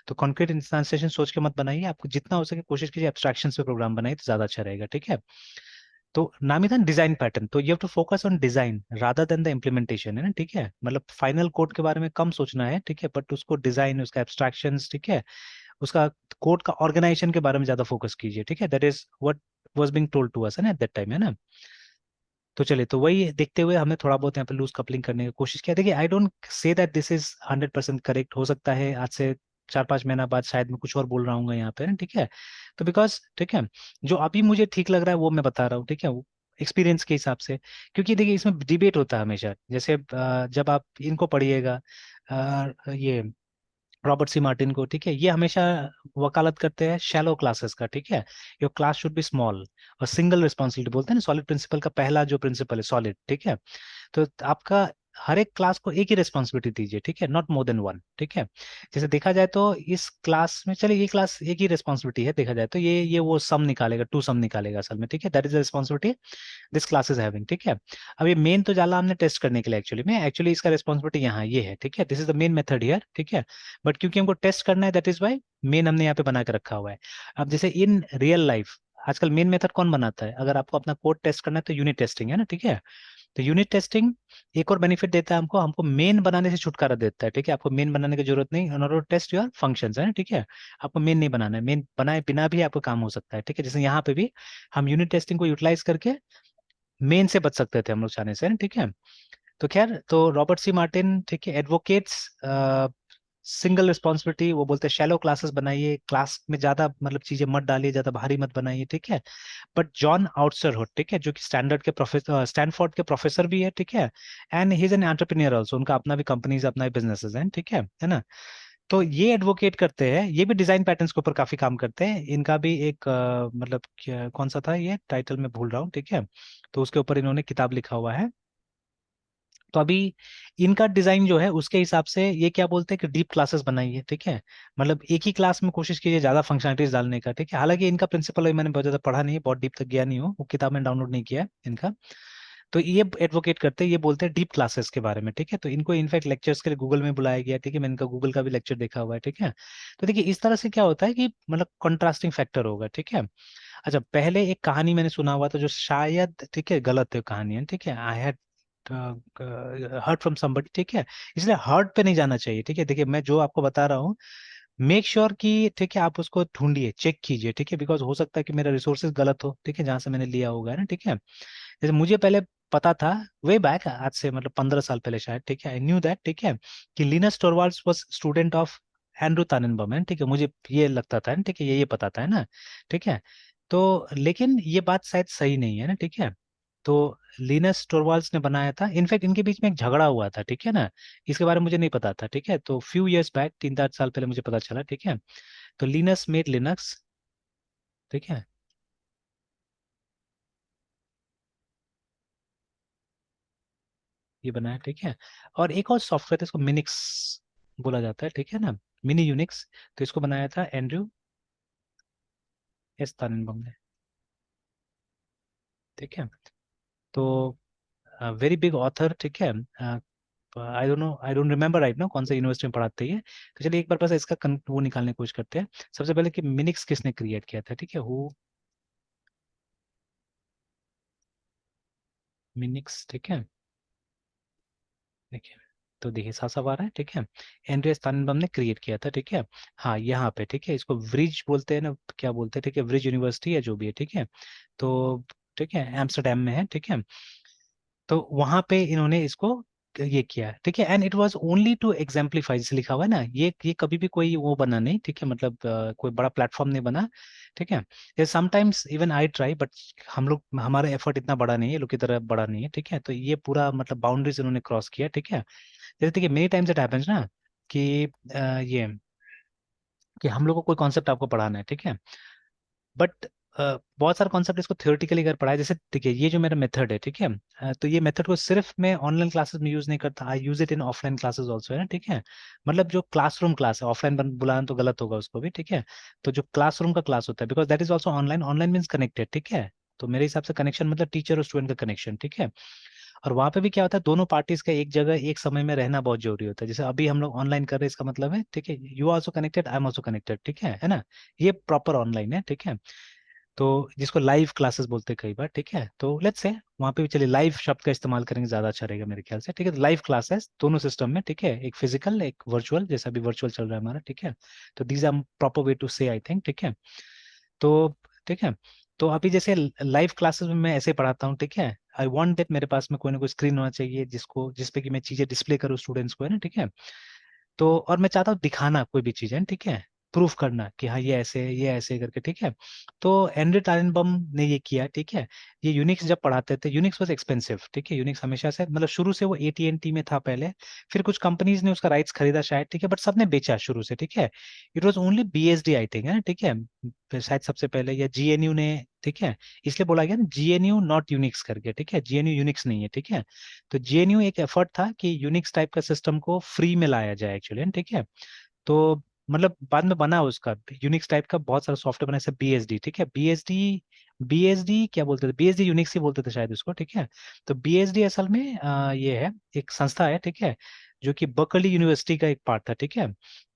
तो कॉन्क्रीट इंस्टांशिएशन सोच के मत बनाइए, आपको जितना हो सके कोशिश कीजिए एब्स्ट्रैक्शंस पे प्रोग्राम बनाइए तो ज्यादा अच्छा रहेगा, ठीक है। तो नाम ही था डिजाइन पैटर्न, तो you have to focus on design rather than the implementation, है ना, ठीक है, मतलब फाइनल कोड के बारे में कम सोचना है, ठीक है, बट उसको डिजाइन, उसका एब्स्ट्रैक्शंस, ठीक है, उसका कोड का ऑर्गेनाइजेशन के बारे में ज्यादा फोकस कीजिए, ठीक है, that is what was being told to us, है ना, एट दैट टाइम, है ना। तो चलिए, तो वही देखते हुए हमने थोड़ा बहुत यहाँ पे लूज कपलिंग करने की कोशिश किया। देखिए I don't say that this is 100% correct, हो सकता है आज से 4-5 महीना बाद शायद मैं कुछ और बोल रहा हूँ यहाँ पे, ठीक है, तो बिकॉज ठीक है, जो अभी मुझे ठीक लग रहा है वो मैं बता रहा हूँ, ठीक है, एक्सपीरियंस के हिसाब से, क्योंकि देखिए इसमें डिबेट होता है हमेशा, जैसे जब आप इनको पढ़िएगा, ये रॉबर्ट सी मार्टिन को, ठीक है, ये हमेशा वकालत करते हैं शैलो क्लासेस का, ठीक है, your class should be small और सिंगल रिस्पॉन्सिबिलिटी, बोलते हैं ना सॉलिड प्रिंसिपल का पहला जो प्रिंसिपल है सॉलिड, ठीक है, तो आपका हर एक क्लास को एक ही रिस्पॉन्सिबिलिटी दीजिए, ठीक है, नॉट मोर देन वन, ठीक है। जैसे देखा जाए तो इस क्लास में, चलिए ये क्लास एक ही रिस्पॉन्सिबिलिटी है, देखा जाए तो ये वो सम निकालेगा, टू सम निकालेगा असल में, ठीक है, that is the responsibility this class is having, ठीक है। अब ये मेन तो जाला हमने टेस्ट करने के लिए एक्चुअली में, एक्चुअली इसका रिस्पॉन्सिबिलिटी यहाँ ये है, ठीक है, this is the main method here, ठीक है, बट क्योंकि हमको टेस्ट करना है दैट इज वाई मेन हमने यहाँ पे बना के रखा हुआ है। अब जैसे इन रियल लाइफ आजकल मेन मेथड कौन बनाता है, अगर आपको अपना कोड टेस्ट करना है तो यूनिट टेस्टिंग, है ना, ठीक है। तो यूनिट टेस्टिंग एक और बेनिफिट देता है हमको, हमको मेन बनाने से छुटकारा देता है, ठीक है, आपको मेन बनाने की जरूरत नहीं, in order to test your functions, है ना, ठीक है, आपको मेन नहीं बनाना है, मेन बनाए बिना भी आपको काम हो सकता है, ठीक है, जैसे यहाँ पे भी हम यूनिट टेस्टिंग को यूटिलाइज करके मेन से बच सकते थे हम लोग चाहने से, है ना, ठीक है। तो खैर, तो रॉबर्ट सी मार्टिन, ठीक है, एडवोकेट्स सिंगल रिस्पॉन्सिबिलिटी, वो बोलते हैं शैलो क्लासेस बनाइए, क्लास में ज्यादा मतलब चीजें मत डालिए, ज्यादा भारी मत बनाइए, ठीक है। बट जॉन आउटसर, ठीक है, जो कि स्टैंडर्ड के प्रोफेसर, स्टैनफोर्ड के प्रोफेसर भी है, ठीक है, and he is an entrepreneur also, उनका अपना भी कंपनीज, अपना भी बिजनेसेस हैं, ठीक है ना। तो ये एडवोकेट करते हैं, ये भी डिजाइन पैटर्न्स के ऊपर काफी काम करते हैं, इनका भी एक मतलब कौन सा था ये टाइटल मैं भूल रहा हूँ, ठीक है, तो उसके ऊपर इन्होंने किताब लिखा हुआ है। तो अभी इनका डिजाइन जो है उसके हिसाब से ये क्या बोलते हैं कि डीप क्लासेस बनाइए, ठीक है, मतलब एक ही क्लास में कोशिश कीजिए ज्यादा फंक्शनलिटीज डालने का, ठीक है, हालांकि इनका प्रिंसिपल अभी मैंने बहुत ज्यादा पढ़ा नहीं है, बहुत डीप तक गया नहीं हूँ, वो किताब मैंने डाउनलोड नहीं किया है इनका। तो ये एडवोकेट करते हैं, ये बोलते हैं डीप क्लासेस के बारे में, ठीक है, तो इनको इनफैक्ट लेक्चर्स के लिए गूगल में बुलाया गया, ठीक है, मैंने इनका गूगल का भी लेक्चर देखा हुआ है, ठीक है। तो देखिए इस तरह से क्या होता है कि मतलब कंट्रास्टिंग फैक्टर होगा, ठीक है। अच्छा, पहले एक कहानी मैंने सुना हुआ था जो शायद, ठीक है, गलत है कहानी, है, ठीक है, I had heard from somebody, ठीक है, इसलिए हर्ट पे नहीं जाना चाहिए, ठीक है, देखिए मैं जो आपको बता रहा हूँ मेक श्योर कि, ठीक है, आप उसको ढूंढिए, चेक कीजिए, ठीक है, बिकॉज हो सकता है कि मेरा रिसोर्सेज गलत हो, ठीक है, जहां से मैंने लिया होगा, है ना, ठीक है। जैसे मुझे पहले पता था, वे बैक आज से मतलब 15 साल पहले शायद, ठीक है, आई न्यू दैट, ठीक है, कि Linus Torvalds was student of Andrew Tanenbaum, है, ठीक है, मुझे ये लगता था, ठीक है, ये पता था, है ना, ठीक है। तो लेकिन ये बात शायद सही नहीं है ना, ठीक है। तो लिनस टोरवाल्ड्स ने बनाया था, इनफैक्ट इनके बीच में एक झगड़ा हुआ था, ठीक है ना, इसके बारे में मुझे नहीं पता था, ठीक है, तो फ्यू इयर्स बैक 3-4 साल पहले मुझे पता चला, ठीक है। तो लिनस मेड लिनक्स, ठीक है, ये बनाया, ठीक है। और एक और सॉफ्टवेयर है, इसको मिनिक्स बोला जाता है, ठीक है ना, मिनी यूनिक्स। तो इसको बनाया था एंड्रयू एस ताननबम ने, ठीक है। तो वेरी बिग ऑथर, ठीक है। I don't no, I don't remember right now कौन सा यूनिवर्सिटी में पढ़ाते हैं। तो चलिए एक बार बस इसका वो निकालने की कोशिश करते हैं। सबसे पहले कि मिनिक्स किसने क्रिएट किया था, ठीक है, हु मिनिक्स, ठीक है। देखिए, तो देखिए साफ साफ आ रहा है, ठीक है। एंड्रियस ताननबम ने क्रिएट किया था, ठीक है। हाँ यहाँ पे, ठीक है, इसको व्रिज बोलते हैं ना, क्या बोलते हैं, ठीक है, व्रिज यूनिवर्सिटी है जो भी है, ठीक है। तो ठीक है, एम्स्टरडेम में है, ठीक है। तो वहां पे इन्होंने इसको ये किया, ठीक है। And it was only to exemplify, जैसे लिखा हुआ है ना, ये कभी भी कोई वो बना नहीं, ठीक है, मतलब कोई बड़ा प्लेटफॉर्म नहीं बना, ठीक है। ये sometimes even I try, but हम लोग, हमारा एफर्ट इतना बड़ा नहीं है, लोग की तरह बड़ा नहीं है, ठीक है। तो ये पूरा मतलब बाउंड्रीज इन्होंने क्रॉस किया, ठीक है। जैसे देखिए मेनी टाइम्स इट हैपेंस ना कि ये कि हम लोग को कोई कॉन्सेप्ट आपको पढ़ाना है, ठीक है, बट बहुत सारे कॉन्सेप्ट इसको थ्योरेटिकली अगर पढ़ाए, जैसे देखिए ये जो मेरा मेथड है, ठीक है, तो ये मेथड को सिर्फ मैं ऑनलाइन क्लासेस में यूज नहीं करता, I use it in offline classes also, है ना, ठीक है। मतलब जो क्लासरूम क्लास है, ऑफलाइन बुलाना तो गलत होगा उसको भी, ठीक है। तो जो क्लासरूम का क्लास होता है, because that is also online, online means connected, ठीक है। तो मेरे हिसाब से कनेक्शन मतलब टीचर और स्टूडेंट का कनेक्शन, ठीक है। और वहां पे भी क्या होता है, दोनों पार्टीज का एक जगह एक समय में रहना बहुत जरूरी होता है। जैसे अभी हम लोग ऑनलाइन कर रहे हैं, इसका मतलब है, ठीक है, you also connected, I am also connected, ठीक है ना। ये प्रॉपर ऑनलाइन है, ठीक है। तो जिसको लाइव क्लासेस बोलते हैं कई बार, ठीक है। तो लेट्स से वहां पे भी चलिए लाइव शब्द का इस्तेमाल करेंगे, ज्यादा अच्छा रहेगा मेरे ख्याल से, ठीक है। लाइव क्लासेस दोनों सिस्टम में, ठीक है, एक फिजिकल एक वर्चुअल, जैसा भी वर्चुअल चल रहा है हमारा, ठीक है। तो these are proper way to say, I think, ठीक है। तो ठीक है, तो अभी जैसे लाइव क्लासेस में मैं ऐसे पढ़ाता हूँ, ठीक है। आई वांट दैट मेरे पास में कोई ना कोई स्क्रीन होना चाहिए जिसको, जिसपे कि मैं चीजें डिस्प्ले करूँ स्टूडेंट्स को, है ना, ठीक है। तो और मैं चाहता हूँ दिखाना कोई भी चीज है, ठीक है, प्रूफ करना कि हाँ ये ऐसे है, ये ऐसे करके, ठीक है। तो एंड्रे टारेनबम ने ये किया, ठीक है। ये यूनिक्स जब पढ़ाते थे, यूनिक्स वाज एक्सपेंसिव, ठीक है। यूनिक्स हमेशा से मतलब शुरू से वो एटीएनटी में था पहले, फिर कुछ कंपनीज ने उसका राइट्स खरीदा शायद, ठीक है, बट सबने बेचा शुरू से, ठीक है। It was only BSD I think, है ना, ठीक है, फिर शायद सबसे पहले, या जीएनयू ने, ठीक है। इसलिए बोला गया ना जीएनयू नॉट यूनिक्स करके, ठीक है, जीएनयू यूनिक्स नहीं है, ठीक है। तो जेएनयू एक एफर्ट था कि यूनिक्स टाइप का सिस्टम को फ्री में लाया जाए एक्चुअली, ठीक है। तो मतलब बाद में बना उसका यूनिक्स टाइप का बहुत सारा सॉफ्टवेयर बना, जैसे बीएसडी, ठीक है। बीएसडी, बीएसडी क्या बोलते थे, बीएसडी यूनिक्स ही बोलते थे शायद उसको, ठीक है। तो बीएसडी असल में ये है, एक संस्था है, ठीक है, जो कि बर्कली यूनिवर्सिटी का एक पार्ट था, ठीक है।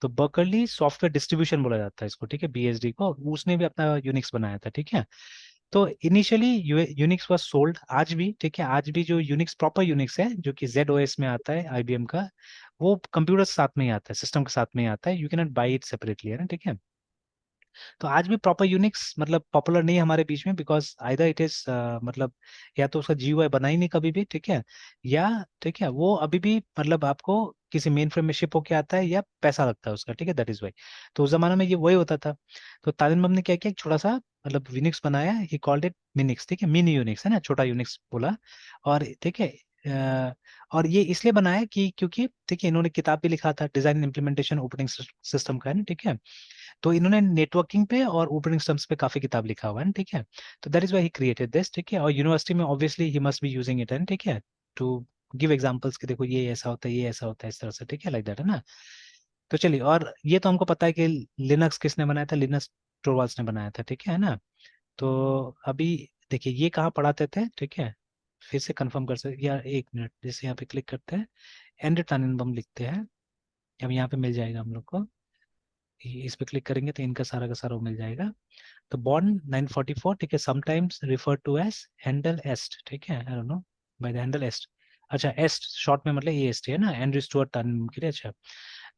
तो बर्कली सॉफ्टवेयर डिस्ट्रीब्यूशन बोला जाता है इसको, ठीक है, बीएसडी को, उसने भी अपना यूनिक्स बनाया था, ठीक है। तो इनिशियली यूनिक्स वाज सोल्ड, आज भी, ठीक है, आज भी जो यूनिक्स प्रॉपर यूनिक्स है जो कि जेड ओएस में आता है आईबीएम का, वो कंप्यूटर के साथ में ही आता है, सिस्टम के साथ में ही आता है, you can not by it separately, है ना, ठीक है। तो आज भी प्रॉपर यूनिक्स मतलब पॉपुलर नहीं है हमारे बीच में, बिकॉज आइदर इट इज मतलब या तो उसका जीयूआई बना ही नहीं कभी भी, ठीक है, या ठीक है वो अभी भी मतलब आपको किसी मेन फ्रेम में शिप होके आता है, या पैसा लगता है उसका, ठीक है, दैट इज वाई। तो उस जमाने में ये वही होता था। तो तालिन ने क्या किया, एक छोटा सा मतलब यूनिक्स बनाया, ही कॉल्ड इट मिनिक्स, ठीक है, मिनी यूनिक्स, है ना, छोटा यूनिक्स बोला। और ठीक है, और ये इसलिए बनाया कि क्योंकि ठीक है इन्होंने किताब भी लिखा था, डिजाइन इम्प्लीमेंटेशन ऑपरेटिंग सिस्टम का, है ना, ठीक है। तो इन्होंने नेटवर्किंग पे और ऑपरेटिंग सिस्टम्स पे काफी किताब लिखा हुआ है ना, ठीक है। तो that is why he created this, ठीक है। और यूनिवर्सिटी में obviously he must be using it, है, ठीक है, टू गिव एग्जांपल्स कि देखो ये ऐसा होता है, ये ऐसा होता है, इस तरह से, ठीक है, लाइक दैट, है ना। तो चलिए, और ये तो हमको पता है कि लिनक्स किसने बनाया था, लिनक्स टोरवाल्ड्स ने बनाया था, ठीक है ना। तो अभी देखिए ये कहाँ पढ़ाते थे, ठीक है, फिर से कंफर्म कर सकते, या एक मिनट, जैसे यहाँ पे क्लिक करते हैं, एंड टानिनबम लिखते हैं, अब यहाँ पे मिल जाएगा हम लोग को, इस पे क्लिक करेंगे तो इनका सारा का सारा वो मिल जाएगा। तो बॉर्न 944, ठीक है, sometimes refer to as handle ast, ठीक है, I don't know by the handle ast. अच्छा, एस्ट शॉर्ट में मतलब एएसटी है ना, एंड्रयू स्टुअर्ट टर्नबम के लिए, अच्छा।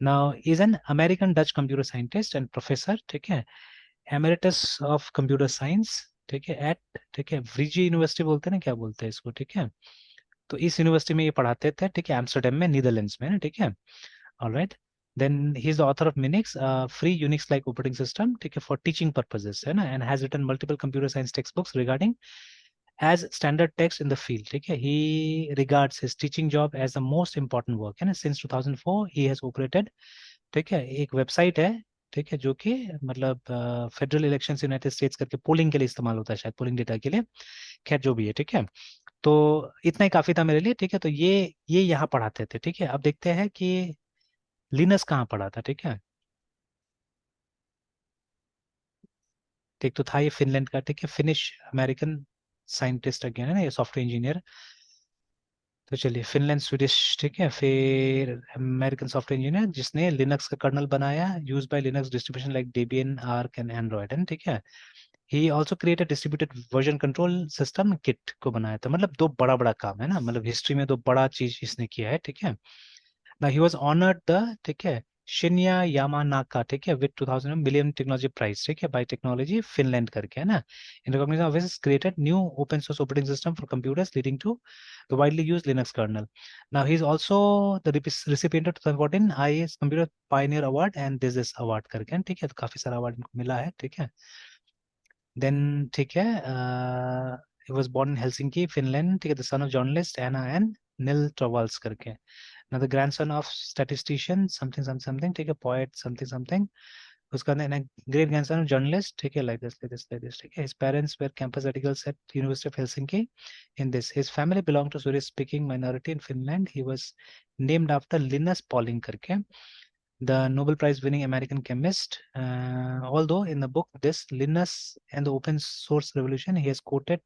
Now is an American Dutch computer scientist and professor, ठीक है, एमेरिटस ऑफ कंप्यूटर साइंस, ठीक है, एट, ठीक है, व्रीजी यूनिवर्सिटी बोलते हैं ना, क्या बोलते हैं इसको, ठीक है। तो इस यूनिवर्सिटी में ये पढ़ाते थे, ठीक है, एम्स्टरडेम में, नीदरलैंड्स में ना, ठीक है। Alright, then he is the author of Minix, free Unix like operating system, ठीक है, for teaching purposes, है ना, and has written multiple computer science textbooks regarding as standard text in the field, ठीक है। He regards his teaching job as the most important work, है ना। Since 2004 he has operated, ठीक है, एक website है, ठीक है, जो कि मतलब फेडरल इलेक्शन यूनाइटेड स्टेट्स करके पोलिंग के लिए इस्तेमाल होता है, शायद पोलिंग डेटा के लिए, खैर जो भी है, ठीक है। तो इतना ही काफी था मेरे लिए, ठीक है। तो ये यहाँ पढ़ाते थे, ठीक है। अब देखते हैं कि लिनस कहाँ पढ़ा था, ठीक है। एक तो था ये फिनलैंड का, ठीक है, फिनिश अमेरिकन साइंटिस्ट अगेन है ना, ये सॉफ्टवेयर इंजीनियर। तो चलिए, फिनलैंड स्वीडिश, ठीक है। फिर अमेरिकन सॉफ्टवेयर इंजीनियर जिसने लिनक्स का कर्नल बनाया, use by Linux distribution like Debian, arc and Android, है ना, ठीक है। He also created distributed version control system kit को बनाया था। मतलब दो बड़ा बड़ा काम है ना, मतलब हिस्ट्री में दो बड़ा चीज इसने किया है, ठीक है। Now he was honored the, ठीक है, शिन्या यामानाका, ठीक है, विद 2000 मिलियन टेक्नोलॉजी प्राइज, ठीक है, बाय टेक्नोलॉजी फिनलैंड करके, है ना। In recognition of his created new open source operating system for computers leading to the widely used Linux kernel. Now he is also the recipient of 2014 IAS computer pioneer award and this award करके, ठीक है। तो काफी सारा award इनको मिला है, ठीक है। देन, ठीक है, he was born in Helsinki, Finland, ठीक है, the son of journalist Anna and Nil Torvalds करके। Now the grandson of statistician something something something, ठीक है, poet something something, उसका great grandson of journalist, ठीक है, like this, ठीक है। His parents were campus radicals at University of Helsinki. In this, his family belonged to Swedish speaking minority in Finland. He was named after Linus Pauling करके, the Nobel Prize winning American chemist. Although in the book this Linus and the open source revolution, he has quoted,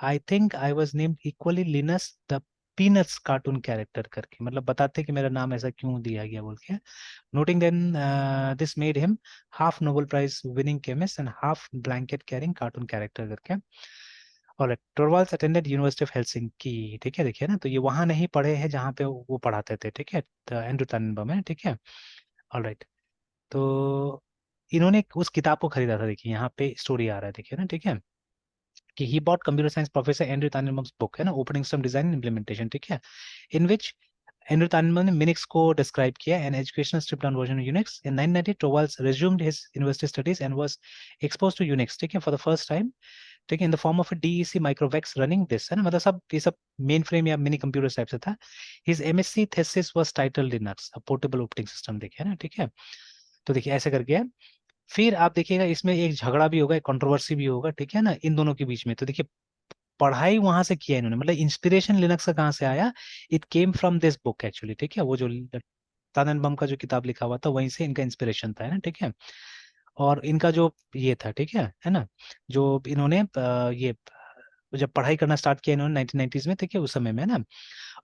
I think I was named equally Linus the Peanuts cartoon character करके, मतलब बताते कि मेरा नाम ऐसा क्यों दिया गया बोल के। Noting then this made him half Nobel Prize winning chemist and half blanket carrying cartoon character करके। और Torvalds attended university of Helsinki, ठीक है, देखिए ना, तो ये वहां नहीं पढ़े हैं जहाँ पे वो पढ़ाते थे, ठीक है, तो एंड्रू तन्नबम है, ठीक है। ऑलराइट। तो इन्होंने उस किताब को खरीदा था, देखिए यहाँ पे स्टोरी आ रहा है, देखिए ना, ठीक है, कि he bought computer science professor Andrew Tanenbaum's book, है ना, ओपनिंग सिस्टम डिजाइन इम्प्लीमेंटेशन, ठीक है, इन विच एंड्रू तन्नबम ने मिनिक्स को डिस्क्राइब किया an educational strip down version of Unix. In 1990 टोवाल्ड्स resumed his university studies and was exposed to Unix, ठीक है, for the first time, ठीक है, in the form of DEC MicroVAX running this, है ना, मतलब सब ये सब मेन फ्रेम या मिनी कंप्यूटर टाइप से था। His MSc thesis was titled Linux a portable operating system, देखिए ना, ठीक है। तो देखिए ऐसे करके है। फिर आप देखिएगा इसमें एक झगड़ा भी होगा, एक कंट्रोवर्सी भी होगा, ठीक है ना, इन दोनों के बीच में। तो देखिए पढ़ाई वहां से किया इन्होंने, मतलब इंस्पिरेशन लिनक्स का कहाँ से आया, it came from this book actually, ठीक है। वो जो ताननबम का जो किताब लिखा हुआ था वहीं से इनका इंस्पिरेशन था, है ना, ठीक है। और इनका जो ये था, ठीक है ना, जो इन्होंने ये जब पढ़ाई करना स्टार्ट किया इन्होंने 1990s में, ठीक है, उस समय में ना।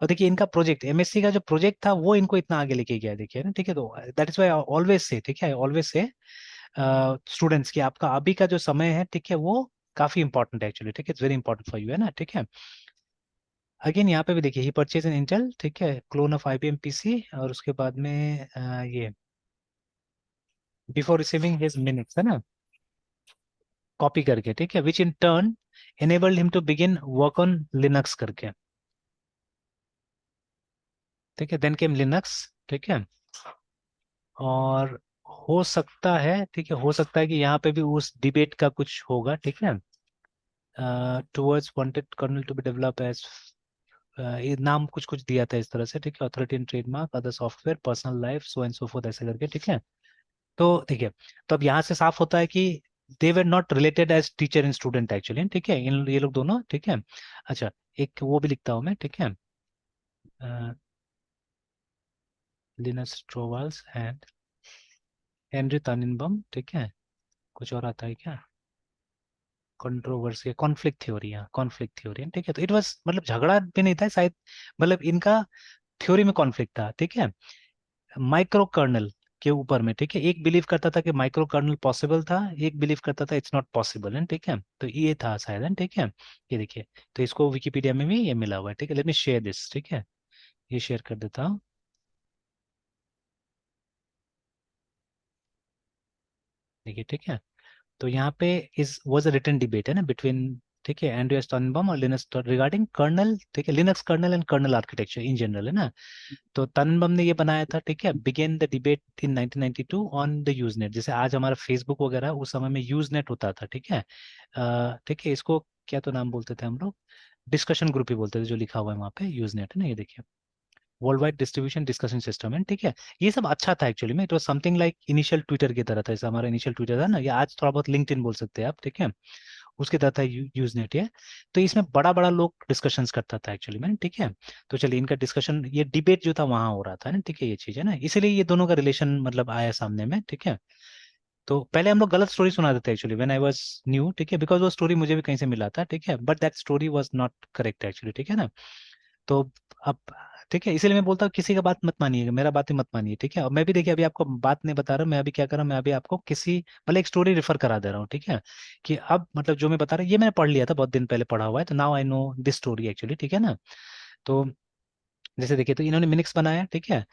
और देखिए इनका प्रोजेक्ट, एमएससी का जो प्रोजेक्ट था वो इनको इतना आगे लेके गया, देखिए ना, ठीक है। तो that is why I always say, ठीक है, ऑलवेज से स्टूडेंट्स की आपका अभी का जो समय है, ठीक है, वो काफी इंपॉर्टेंट है एक्चुअली, ठीक है, it's very important for you, है ना, ठीक है। अगेन यहाँ पे भी देखिए, ही परचेज एन इंटेल, ठीक है, क्लोन ऑफ आईबीएम पीसी, और उसके बाद में ये बिफोर रिसीविंग हिज मिनट्स, है ना, कॉपी करके, ठीक है, which in turn enabled him to begin work on Linux करके, ठीक है। देन केम लिनक्स, ठीक है। और हो सकता है, ठीक है, हो सकता है कि यहाँ पे भी उस डिबेट का कुछ होगा, ठीक है। Towards wanted kernel to be develop as, ये नाम कुछ कुछ दिया था इस तरह से, ठीक है, authority and trademark other software personal life so and so fourth, ऐसे करके, ठीक है। तो देखिए, तो अब यहाँ से साफ होता है कि they were not related as teacher and student actually, ठीक है, इन ये लोग दोनों, ठीक है। अच्छा, एक वो भी लिखता हूँ मैं, ठीक है, लिनस ट्रोवाल्स एंड हेनरी तानिनबम, ठीक है। कुछ और आता है क्या, controversy, conflict theory, conflict theory, ठीक है। तो इट वाज, मतलब झगड़ा भी नहीं था शायद, मतलब इनका थ्योरी में कॉन्फ्लिक्ट था, ठीक है, माइक्रो कर्नल के ऊपर में, ठीक है। एक बिलीव करता था कि माइक्रो कर्नल पॉसिबल था, एक बिलीव करता था इट्स नॉट पॉसिबल, है, ठीक है। तो ये था शायद, है, ठीक है। ये देखिए, तो इसको विकिपीडिया में भी ये मिला हुआ है, ठीक है। लेट मी शेयर दिस, ठीक है, ये शेयर कर देता हूँ, देखिए, ठीक है। तो यहाँ पे is was a written debate, है ना, बिटवीन, ठीक है, एंड्रिया स्टर्नबम और लिनस रिगार्डिंग कर्नल, ठीक है, Linux kernel and kernel architecture in general, है ना। तो तन्नबम ने ये बनाया था, ठीक है, begin the debate in 1992 on the Usenet, जैसे आज हमारा फेसबुक वगैरह उस समय में यूजनेट होता था, ठीक है। ठीक है, इसको क्या तो नाम बोलते थे हम लोग, डिस्कशन ग्रुप ही बोलते थे, जो लिखा हुआ है वहाँ पे यूजनेट, है ना, ये देखिए, world wide distribution discussion system है, ठीक है। ये सब अच्छा था एक्चुअली में, it was something like initial Twitter की तरह था, जैसे हमारा इनिशियल ट्विटर था ना, या आज थोड़ा बहुत लिंक्डइन बोल सकते हैं आप, ठीक है। उसकी तरह था यूजनेट है। तो इसमें बड़ा बड़ा लोग डिस्कशंस करता था एक्चुअली में, ठीक है। तो चलिए इनका डिस्कशन, ये डिबेट जो था वहां हो रहा था ना, ठीक है, ये चीज है ना, इसीलिए ये दोनों का रिलेशन मतलब आया सामने में, ठीक है। तो पहले हम लोग गलत स्टोरी सुना देते actually when I was new, ठीक है, बिकॉज वो स्टोरी मुझे भी कहीं से मिला था, ठीक है, but that story was not correct actually, ठीक है ना। तो अब ठीक है, इसीलिए मैं बोलता हूँ किसी का बात मत मानिएगा, मेरा बात ही मत मानिए, ठीक है। और मैं भी देखिए अभी आपको बात नहीं बता रहा हूँ, मैं अभी क्या कर रहा हूँ, मैं अभी आपको किसी मतलब एक स्टोरी रेफर करा दे रहा हूँ, ठीक है। कि अब मतलब जो मैं बता रहा हूँ ये मैंने पढ़ लिया था, बहुत दिन पहले पढ़ा हुआ है, तो now I know this story actually, ठीक है ना। तो जैसे देखिए, तो इन्होंने मिनिक्स बनाया, ठीक है।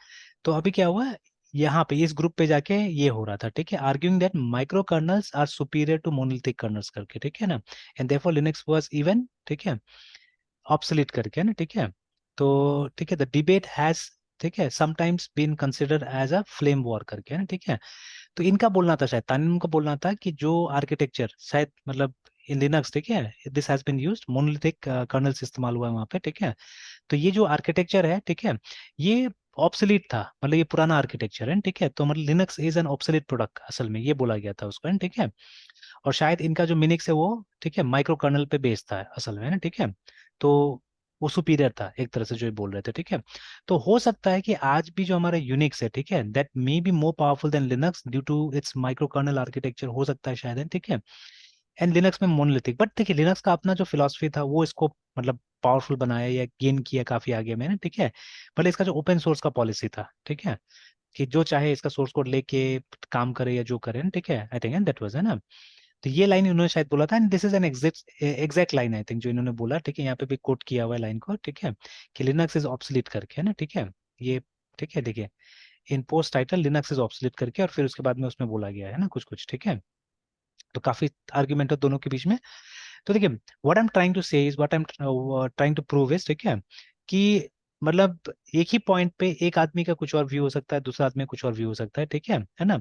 तो अभी क्या हुआ, यहाँ पे इस ग्रुप पे जाके ये हो रहा था, ठीक है, arguing that micro kernels are superior to monolithic kernels करके, ठीक है ना। And therefore Linux was even, ठीक है, ऑब्सोलीट करके, है ना, ठीक है। तो ठीक है, द डिबेट हैज, ठीक है, sometimes been considered as a flame war करके, है ना, ठीक है। तो इनका बोलना था, शायद तानिम का बोलना था कि जो आर्किटेक्चर शायद मतलब इन लिनक्स, ठीक है, this has been used monolithic kernels इस्तेमाल हुआ है वहाँ पे, ठीक है। तो ये जो आर्किटेक्चर है, ठीक है, ये ऑब्सोलीट था, मतलब ये पुराना आर्किटेक्चर है, ठीक है। तो मतलब Linux is an obsolete product असल में, ये बोला गया था उसको, है ना, ठीक है। और शायद इनका जो मिनिक्स है वो, ठीक है, माइक्रो कर्नल पे बेस्ड था असल में, है ना, ठीक है। तो वो सुपीरियर था एक तरह से जो ये बोल रहे थे, ठीक है। तो हो सकता है कि आज भी जो हमारा यूनिक्स है, ठीक है, that may be more powerful than Linux due to its micro kernel architecture, हो सकता है शायद, है, ठीक है। एंड लिनक्स में मोनोलिथिक, बट देखिए लिनक्स का अपना जो फिलॉसफी था वो इसको मतलब पावरफुल बनाया या गेन किया काफी आगे में ना, ठीक है। भले इसका जो ओपन सोर्स का पॉलिसी था, ठीक है, कि जो चाहे इसका सोर्स कोड लेके काम करे या जो करे ना, ठीक है, I think and that was, है ना। तो ये लाइन इन्होंने शायद बोला था, and this is an exact exact line I think जो इन्होंने बोला, ठीक है, यहाँ पे भी कोट किया हुआ है लाइन को, ठीक है, कि लिनक्स इज ऑब्सोलीट करके, है ना, ठीक है। ये ठीक है, देखिए in post title Linux is obsolete करके, और फिर उसके बाद में उसमें बोला गया है ना कुछ कुछ, ठीक है। तो काफी आर्ग्यूमेंट है दोनों के बीच में। तो देखिए what I am trying to say is what I am trying to prove is, ठीक है, कि मतलब एक ही पॉइंट पे एक आदमी का कुछ और व्यू हो सकता है, दूसरा आदमी का कुछ और व्यू हो सकता है, ठीक है ना।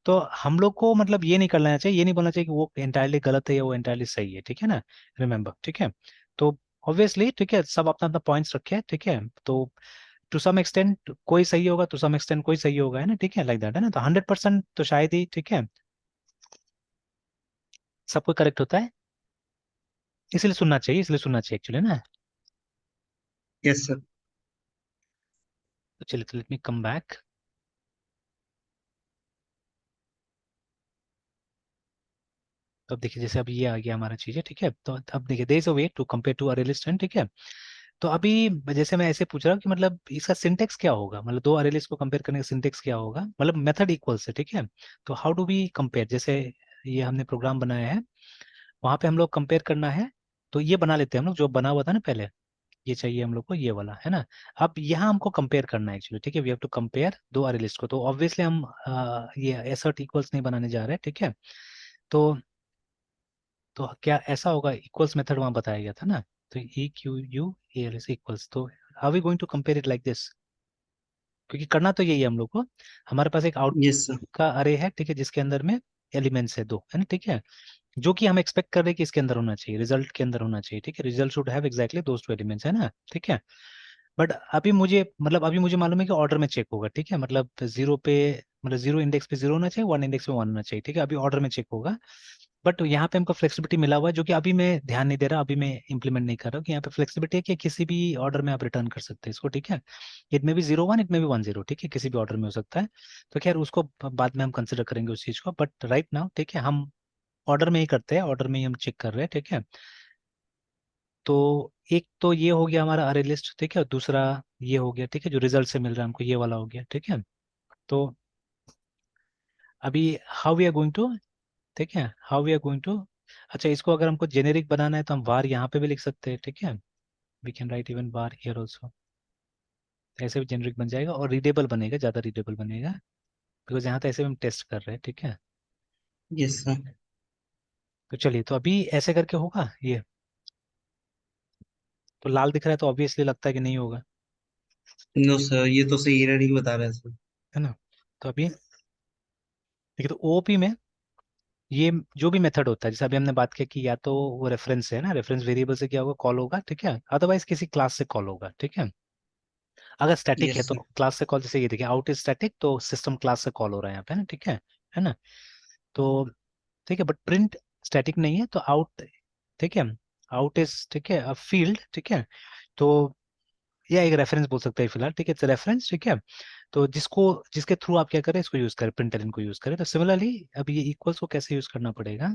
तो हम लोग को मतलब ये नहीं कर लेना चाहिए, ये नहीं बोलना चाहिए कि वो एंटायरली गलत है या वो एंटायरली सही है, ठीक है ना। रिमेम्बर, ठीक है। तो ऑब्वियसली, ठीक है, सब अपना अपना पॉइंट्स रखे, ठीक है। तो टू सम एक्सटेंट कोई सही होगा, टू सम एक्सटेंट कोई सही होगा, है ना, ठीक है, लाइक दैट, है ना। तो 100% तो शायद ही, ठीक है, सब कोई करेक्ट होता है, इसलिए सुनना चाहिए, इसलिए सुनना चाहिए एक्चुअली ना। Yes sir. तो चलिए, तो लेट मी कम बैक। तो अब देखिए जैसे अभी ये आ गया हमारा चीज है, ठीक है। तो अब देखिए there is a way to compare two array list, ठीक है। तो अभी जैसे मैं ऐसे पूछ रहा हूँ कि मतलब इसका सिंटेक्स क्या होगा, मतलब दो अरे लिस्ट को कंपेयर करने का सिंटेक्स क्या होगा, मतलब मेथड इक्वल्स है, ठीक है। तो हाउ डू वी कंपेयर, जैसे ये हमने प्रोग्राम बनाया है, वहां पे हम लोग कंपेयर करना है। तो ये बना लेते हैं हम लोग, जो बना हुआ था ना पहले, ये चाहिए हम लोग को, ये वाला, है ना। अब यहाँ हमको कंपेयर करना है एक्चुअली, ठीक है, वी हैव टू कंपेयर दो अरे लिस्ट को। तो ऑब्वियसली हम ये एसर्ट इक्वल्स नहीं बनाने जा रहे हैं, ठीक है। तो क्या ऐसा होगा, इक्वल्स मेथड वहां बताया गया था ना। तो E Q U A L S equals, तो are we going to compare it like this, क्योंकि करना तो यही है हम लोग को। हमारे पास एक आउट यस सर। का अरे है, ठीक है, जिसके अंदर में एलिमेंट्स है दो, है ना, ठीक है, जो कि हम एक्सपेक्ट कर रहे हैं कि इसके अंदर होना चाहिए, रिजल्ट के अंदर होना चाहिए, ठीक है, result should have exactly those two elements, है ना, ठीक है। बट अभी मुझे मतलब अभी मुझे मालूम है कि ऑर्डर में चेक होगा, ठीक है, मतलब जीरो पे, मतलब जीरो इंडेक्स पे जीरो होना चाहिए, वन इंडेक्स पे वन होना चाहिए, ठीक है, अभी ऑर्डर में चेक होगा। बट यहाँ पे हमको फ्लेक्सिबिलिटी मिला हुआ है, जो कि अभी मैं ध्यान नहीं दे रहा, अभी मैं इंप्लीमेंट नहीं कर रहा हूँ, कि यहाँ पे फ्लेक्सिबिलिटी है कि किसी भी ऑर्डर में आप रिटर्न कर सकते हैं इसको, ठीक है। इट में भी जीरो वन, इट में भी वन जीरो, ठीक है, किसी भी ऑर्डर में हो सकता है। तो खैर उसको बाद में हम कंसिडर करेंगे उस चीज को, बट राइट नाउ, ठीक है, हम ऑर्डर में ही करते हैं, ऑर्डर में ही हम चेक कर रहे हैं, ठीक है। तो एक तो ये हो गया हमारा अरे लिस्ट, ठीक है, और दूसरा ये हो गया, ठीक है, जो रिजल्ट से मिल रहा है हमको, ये वाला हो गया, ठीक है। तो अभी how we are going to, ठीक है, how we are going to, अच्छा इसको अगर हमको जेनेरिक बनाना है तो हम var यहाँ पे भी लिख सकते हैं, ठीक है, we can write even var here also. ऐसे भी जेनेरिक बन जाएगा और रीडेबल बनेगा, ज़्यादा रीडेबल बनेगा, बिकॉज यहाँ तो ऐसे भी हम टेस्ट कर रहे हैं, ठीक है। Yes sir. तो चलिए, तो अभी ऐसे करके होगा ये, तो लाल दिख रहा है तो ऑब्वियसली लगता है कि नहीं होगा, नो सर, ये तो सही एरर ही बता रहा है सर। है ना। तो अभी देखिए, तो ओपी में ये जो भी मेथड होता है, जैसे अभी हमने बात किया कि या तो वो रेफरेंस है ना, रेफरेंस वेरिएबल से क्या होगा, कॉल होगा, ठीक है, अदरवाइज किसी क्लास से कॉल होगा, ठीक है। अगर स्टैटिक है यस तो सर। क्लास से कॉल, जैसे ये देखिए आउट इज स्टैटिक, तो सिस्टम क्लास से कॉल हो रहा है यहाँ पे ना, ठीक है ना। तो ठीक है, बट प्रिंट स्टैटिक नहीं है, तो आउट ठीक है। आउट इज, ठीक है, अ फील्ड, ठीक है। तो या एक रेफरेंस बोल सकते हैं फिलहाल, ठीक है, इट्स रेफरेंस, ठीक है। तो जिसको, जिसके थ्रू आप क्या करें, इसको यूज करें, प्रिंटर इनको यूज करें। तो सिमिलरली अब ये इक्वल्स को कैसे यूज करना पड़ेगा,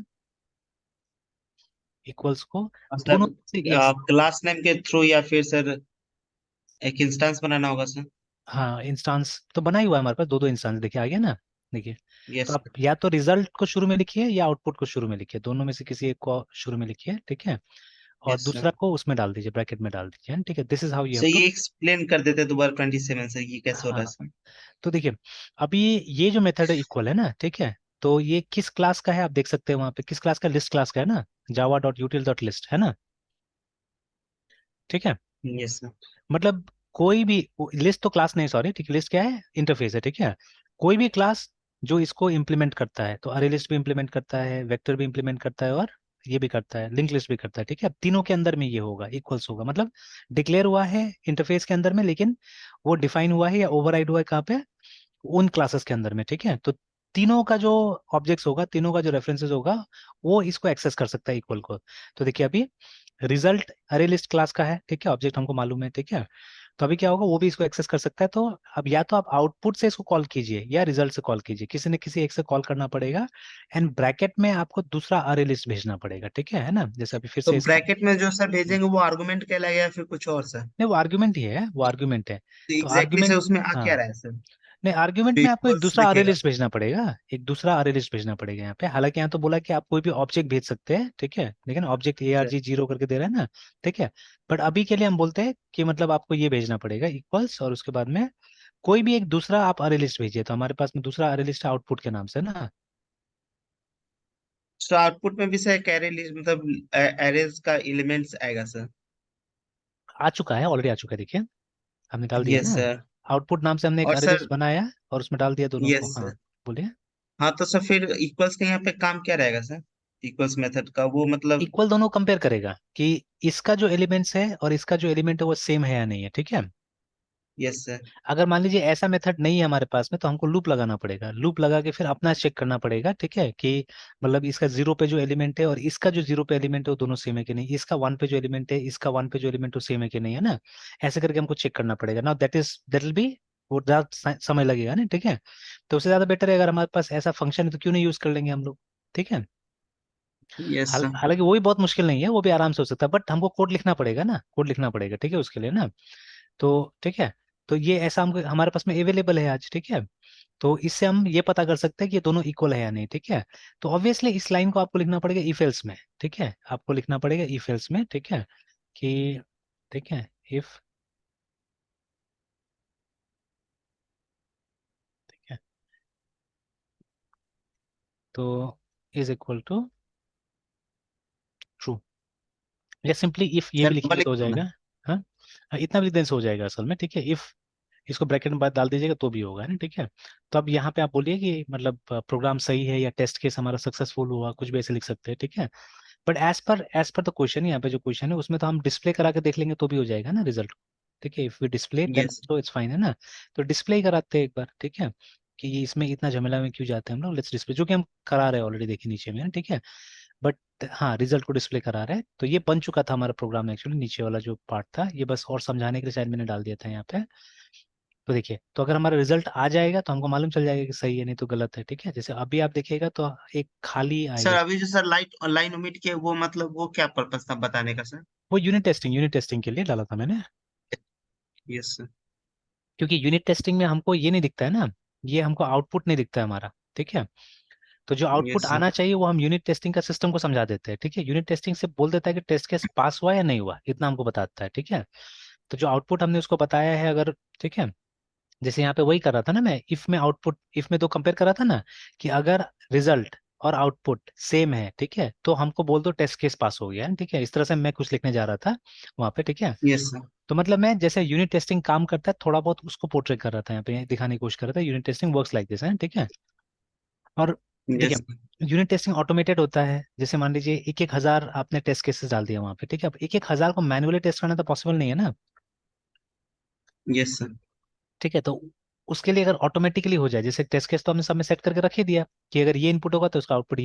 इक्वल्स को दोनों मतलब से एक, क्लास नेम के थ्रू या फिर सर एक इंस्टेंस बनाना होगा सर? हाँ इंस्टांस तो बना ही हुआ है हमारे पास, दो दो इंस्टांस देखिए आ गया ना। देखिए, तो यस। आप या तो रिजल्ट को शुरू में लिखिए या आउटपुट को शुरू में लिखिए, दोनों में से किसी एक को शुरू में लिखिए, ठीक है। और यस सर। दूसरा को उसमें डाल दीजिए, ब्रैकेट में डाल दीजिए, ठीक है। This is how you have sir to. ये एक्सप्लेन कर देते दोबारा 27 से, ये कैसे हो रहा है हाँ, सर? तो देखिए, अभी ये जो मेथड है इक्वल है ना, ठीक है। तो ये किस क्लास का है आप देख सकते हैं वहां पे, किस क्लास का, लिस्ट क्लास का है ना, जावा डॉट यूटिल डॉट लिस्ट है ना, ठीक है। Yes sir. मतलब कोई भी, लिस्ट तो क्लास नहीं, सॉरी, ठीक है, लिस्ट क्या है, इंटरफेस है, ठीक है। कोई भी क्लास जो इसको इम्प्लीमेंट करता है, तो अरे लिस्ट भी इम्प्लीमेंट करता है, वेक्टर भी इम्प्लीमेंट करता है, और ये भी करता है, लिंक लिस्ट भी करता है, ठीक है। अब तीनों के अंदर में ये होगा, इक्वल्स होगा, मतलब डिक्लेयर हुआ है इंटरफेस के अंदर में, लेकिन वो डिफाइन हुआ है या ओवरराइड हुआ है कहाँ पे, उन क्लासेस के अंदर में, ठीक है। तो तीनों का जो ऑब्जेक्ट्स होगा, तीनों का जो रेफरेंसेस होगा, वो इसको एक्सेस कर सकता है इक्वल को। तो देखिए अभी रिजल्ट अरे लिस्ट क्लास का है, ठीक है, ऑब्जेक्ट हमको मालूम है, ठीक है। तो अभी क्या होगा, वो भी इसको एक्सेस कर सकता है। तो अब या तो आप आउटपुट से इसको कॉल कीजिए या रिजल्ट से कॉल कीजिए, किसी न किसी एक से कॉल करना पड़ेगा। एंड ब्रैकेट में आपको दूसरा अरे लिस्ट भेजना पड़ेगा, ठीक है ना, जैसे अभी फिर तो से इसका, ब्रैकेट में जो सर भेजेंगे वो आर्गुमेंट कहलाएगा या फिर कुछ और सर? नहीं वो आर्ग्यूमेंट ही है, वो आर्ग्यूमेंट है। तो तो एग्जैक्टली से आर्ग्यूमेंट, उसमें आ क्या हाँ, रहा है सर? नहीं आर्ग्यूमेंट जो में आपको एक इक्वल्स दूसरा अरे लिखेगा। लिस्ट भेजना पड़ेगा, एक दूसरा अरे लिस्ट भेजना पड़ेगा यहाँ पे। हालांकि यहाँ तो बोला कि आप कोई भी ऑब्जेक्ट भेज सकते हैं, ठीक है, लेकिन object A R sir G zero करके दे रहा है ना, ठीक है। बट अभी के लिए हम बोलते हैं कि मतलब आपको ये भेजना पड़ेगा इक्वल्स, और उसके बाद में कोई भी एक दूसरा आप अरे लिस्ट भेजिए। तो हमारे पास में दूसरा अरे लिस्ट आउटपुट के नाम से ना, सर आउटपुट में भी सर एक एरे लिस्ट मतलब एरेज का एलिमेंट्स आएगा सर? आ चुका है, ऑलरेडी आ चुका है, देखिए हमने डाल दिया यस ना। सर। आउटपुट नाम से हमने एक और अरे सर, लिस्ट बनाया और उसमें डाल दिया दोनों को, यस हाँ। सर। बोलिए। हाँ तो सर फिर इक्वल्स का यहाँ पे काम क्या रहेगा सर? इक्वल्स मेथड का वो मतलब। इक्वल दोनों कंपेयर करेगा कि इसका जो एलिमेंट्स है और इसका जो एलिमेंट है वो सेम है या नहीं है, ठीक है। Yes sir. अगर मान लीजिए ऐसा मेथड नहीं है हमारे पास में, तो हमको लूप लगाना पड़ेगा, लूप लगा के फिर अपना चेक करना पड़ेगा, ठीक है, कि मतलब इसका जीरो पे जो एलिमेंट है और इसका जो जीरो पे एलिमेंट है वो दोनों सेम है कि नहीं, इसका वन पे जो एलिमेंट है, इसका वन पे जो एलिमेंट है वो सेम है कि नहीं, है ना। ऐसे करके हमको चेक करना पड़ेगा ना, दैट विल बी, वो ज्यादा समय लगेगा ना, ठीक है। तो उससे ज्यादा बेटर है अगर हमारे पास ऐसा फंक्शन है तो क्यों नहीं यूज कर लेंगे हम लोग, ठीक है। Yes sir. हालांकि वो भी बहुत मुश्किल नहीं है, वो भी आराम से हो सकता है, बट हमको कोड लिखना पड़ेगा ना, कोड लिखना पड़ेगा, ठीक है, उसके लिए ना। तो ठीक है, तो ये ऐसा हमको हमारे पास में अवेलेबल है आज, ठीक है। तो इससे हम ये पता कर सकते हैं कि ये दोनों इक्वल है या नहीं, ठीक है। तो ऑब्वियसली इस लाइन को आपको लिखना पड़ेगा इफ एल्स में, ठीक है, आपको लिखना पड़ेगा इफ एल्स में, ठीक है, कि ठीक है, इफ, ठीक है, तो इज इक्वल टू ट्रू, या सिंपली इफ ये भी सर लिखेंगे डबल तो हो इक्वल ना? जाएगा। हाँ, हाँ, इतना भी लिखने से हो जाएगा असल में, ठीक है। इफ इसको ब्रैकेट में बाद डाल दीजिएगा तो भी होगा, है ना, ठीक है। तो अब यहाँ पे आप बोलिए कि मतलब प्रोग्राम सही है या टेस्ट केस हमारा सक्सेसफुल हुआ, कुछ भी ऐसे लिख सकते हैं, ठीक है। But as per the question, यहाँ पे जो क्वेश्चन है उसमें तो हम डिस्प्ले करा के देख लेंगे तो भी हो जाएगा ना रिजल्ट, ठीक है। If we display then yes. तो इट्स फाइन, है ना। तो डिस्प्ले ही कराते हैं एक बार, ठीक है, कि ये इसमें इतना झमेला में क्यों जाते हैं हम लोग, लेट्स डिस्प्ले, जो कि हम करा रहे हैं ऑलरेडी, देखिए नीचे में, ठीक है। बट हाँ, रिजल्ट को डिस्प्ले करा रहा है, तो ये बन चुका था हमारा प्रोग्राम एक्चुअली, नीचे वाला जो पार्ट था ये बस और समझाने के लिए शायद मैंने डाल दिया था यहाँ पे। तो देखिए, तो अगर हमारा रिजल्ट आ जाएगा तो हमको मालूम चल जाएगा कि सही है, नहीं तो गलत है, ठीक है। जैसे अभी आप देखिएगा तो एक खाली सर आएगा, अभी जो सर लाइट लाइन ओमिट किया वो मतलब वो क्या पर्पस था बताने का सर? वो यूनिट टेस्टिंग के लिए डाला था मैंने। Yes sir. क्योंकि यूनिट टेस्टिंग में हमको ये नहीं दिखता है ना, ये हमको आउटपुट नहीं दिखता है हमारा, ठीक है। तो जो आउटपुट यस सर। आना चाहिए वो हम यूनिट टेस्टिंग का सिस्टम को समझा देते हैं, ठीक है। यूनिट टेस्टिंग से बोल देता है कि टेस्ट केस पास हुआ या नहीं हुआ, इतना हमको बताता है, ठीक है। तो जो आउटपुट हमने उसको बताया है अगर, ठीक है, जैसे यहाँ पे वही कर रहा था ना मैं, इफ में आउटपुट, इफ में तो कंपेयर कर रहा था ना, कि अगर रिजल्ट और आउटपुट सेम है, ठीक है, तो हमको बोल दो टेस्ट केस पास हो गया है, ठीक है। इस तरह से मैं कुछ लिखने जा रहा था वहां पे, ठीक है। Yes sir. तो मतलब मैं जैसे यूनिट टेस्टिंग काम करता है थोड़ा बहुत उसको पोर्ट्रे कर रहा था यहाँ पे, दिखाने की कोशिश कर रहा था, unit testing works like this है, ठीक है। और देखिए, यस। यूनिट टेस्टिंग ऑटोमेटेड होता है, जैसे मान लीजिए एक एक हजार आपने टेस्ट केसेस डाल दिया वहां पे, ठीक है। अब एक एक हजार को मैनुअली टेस्ट करना तो पॉसिबल नहीं है ना, यस सर। ठीक है। तो उसके लिए अगर ऑटोमेटिकली हो जाए, जैसे टेस्ट केस तो हमने सब में सेट करके रख ही दिया कि अगर ये इनपुट होगा तो उसका आउटपुट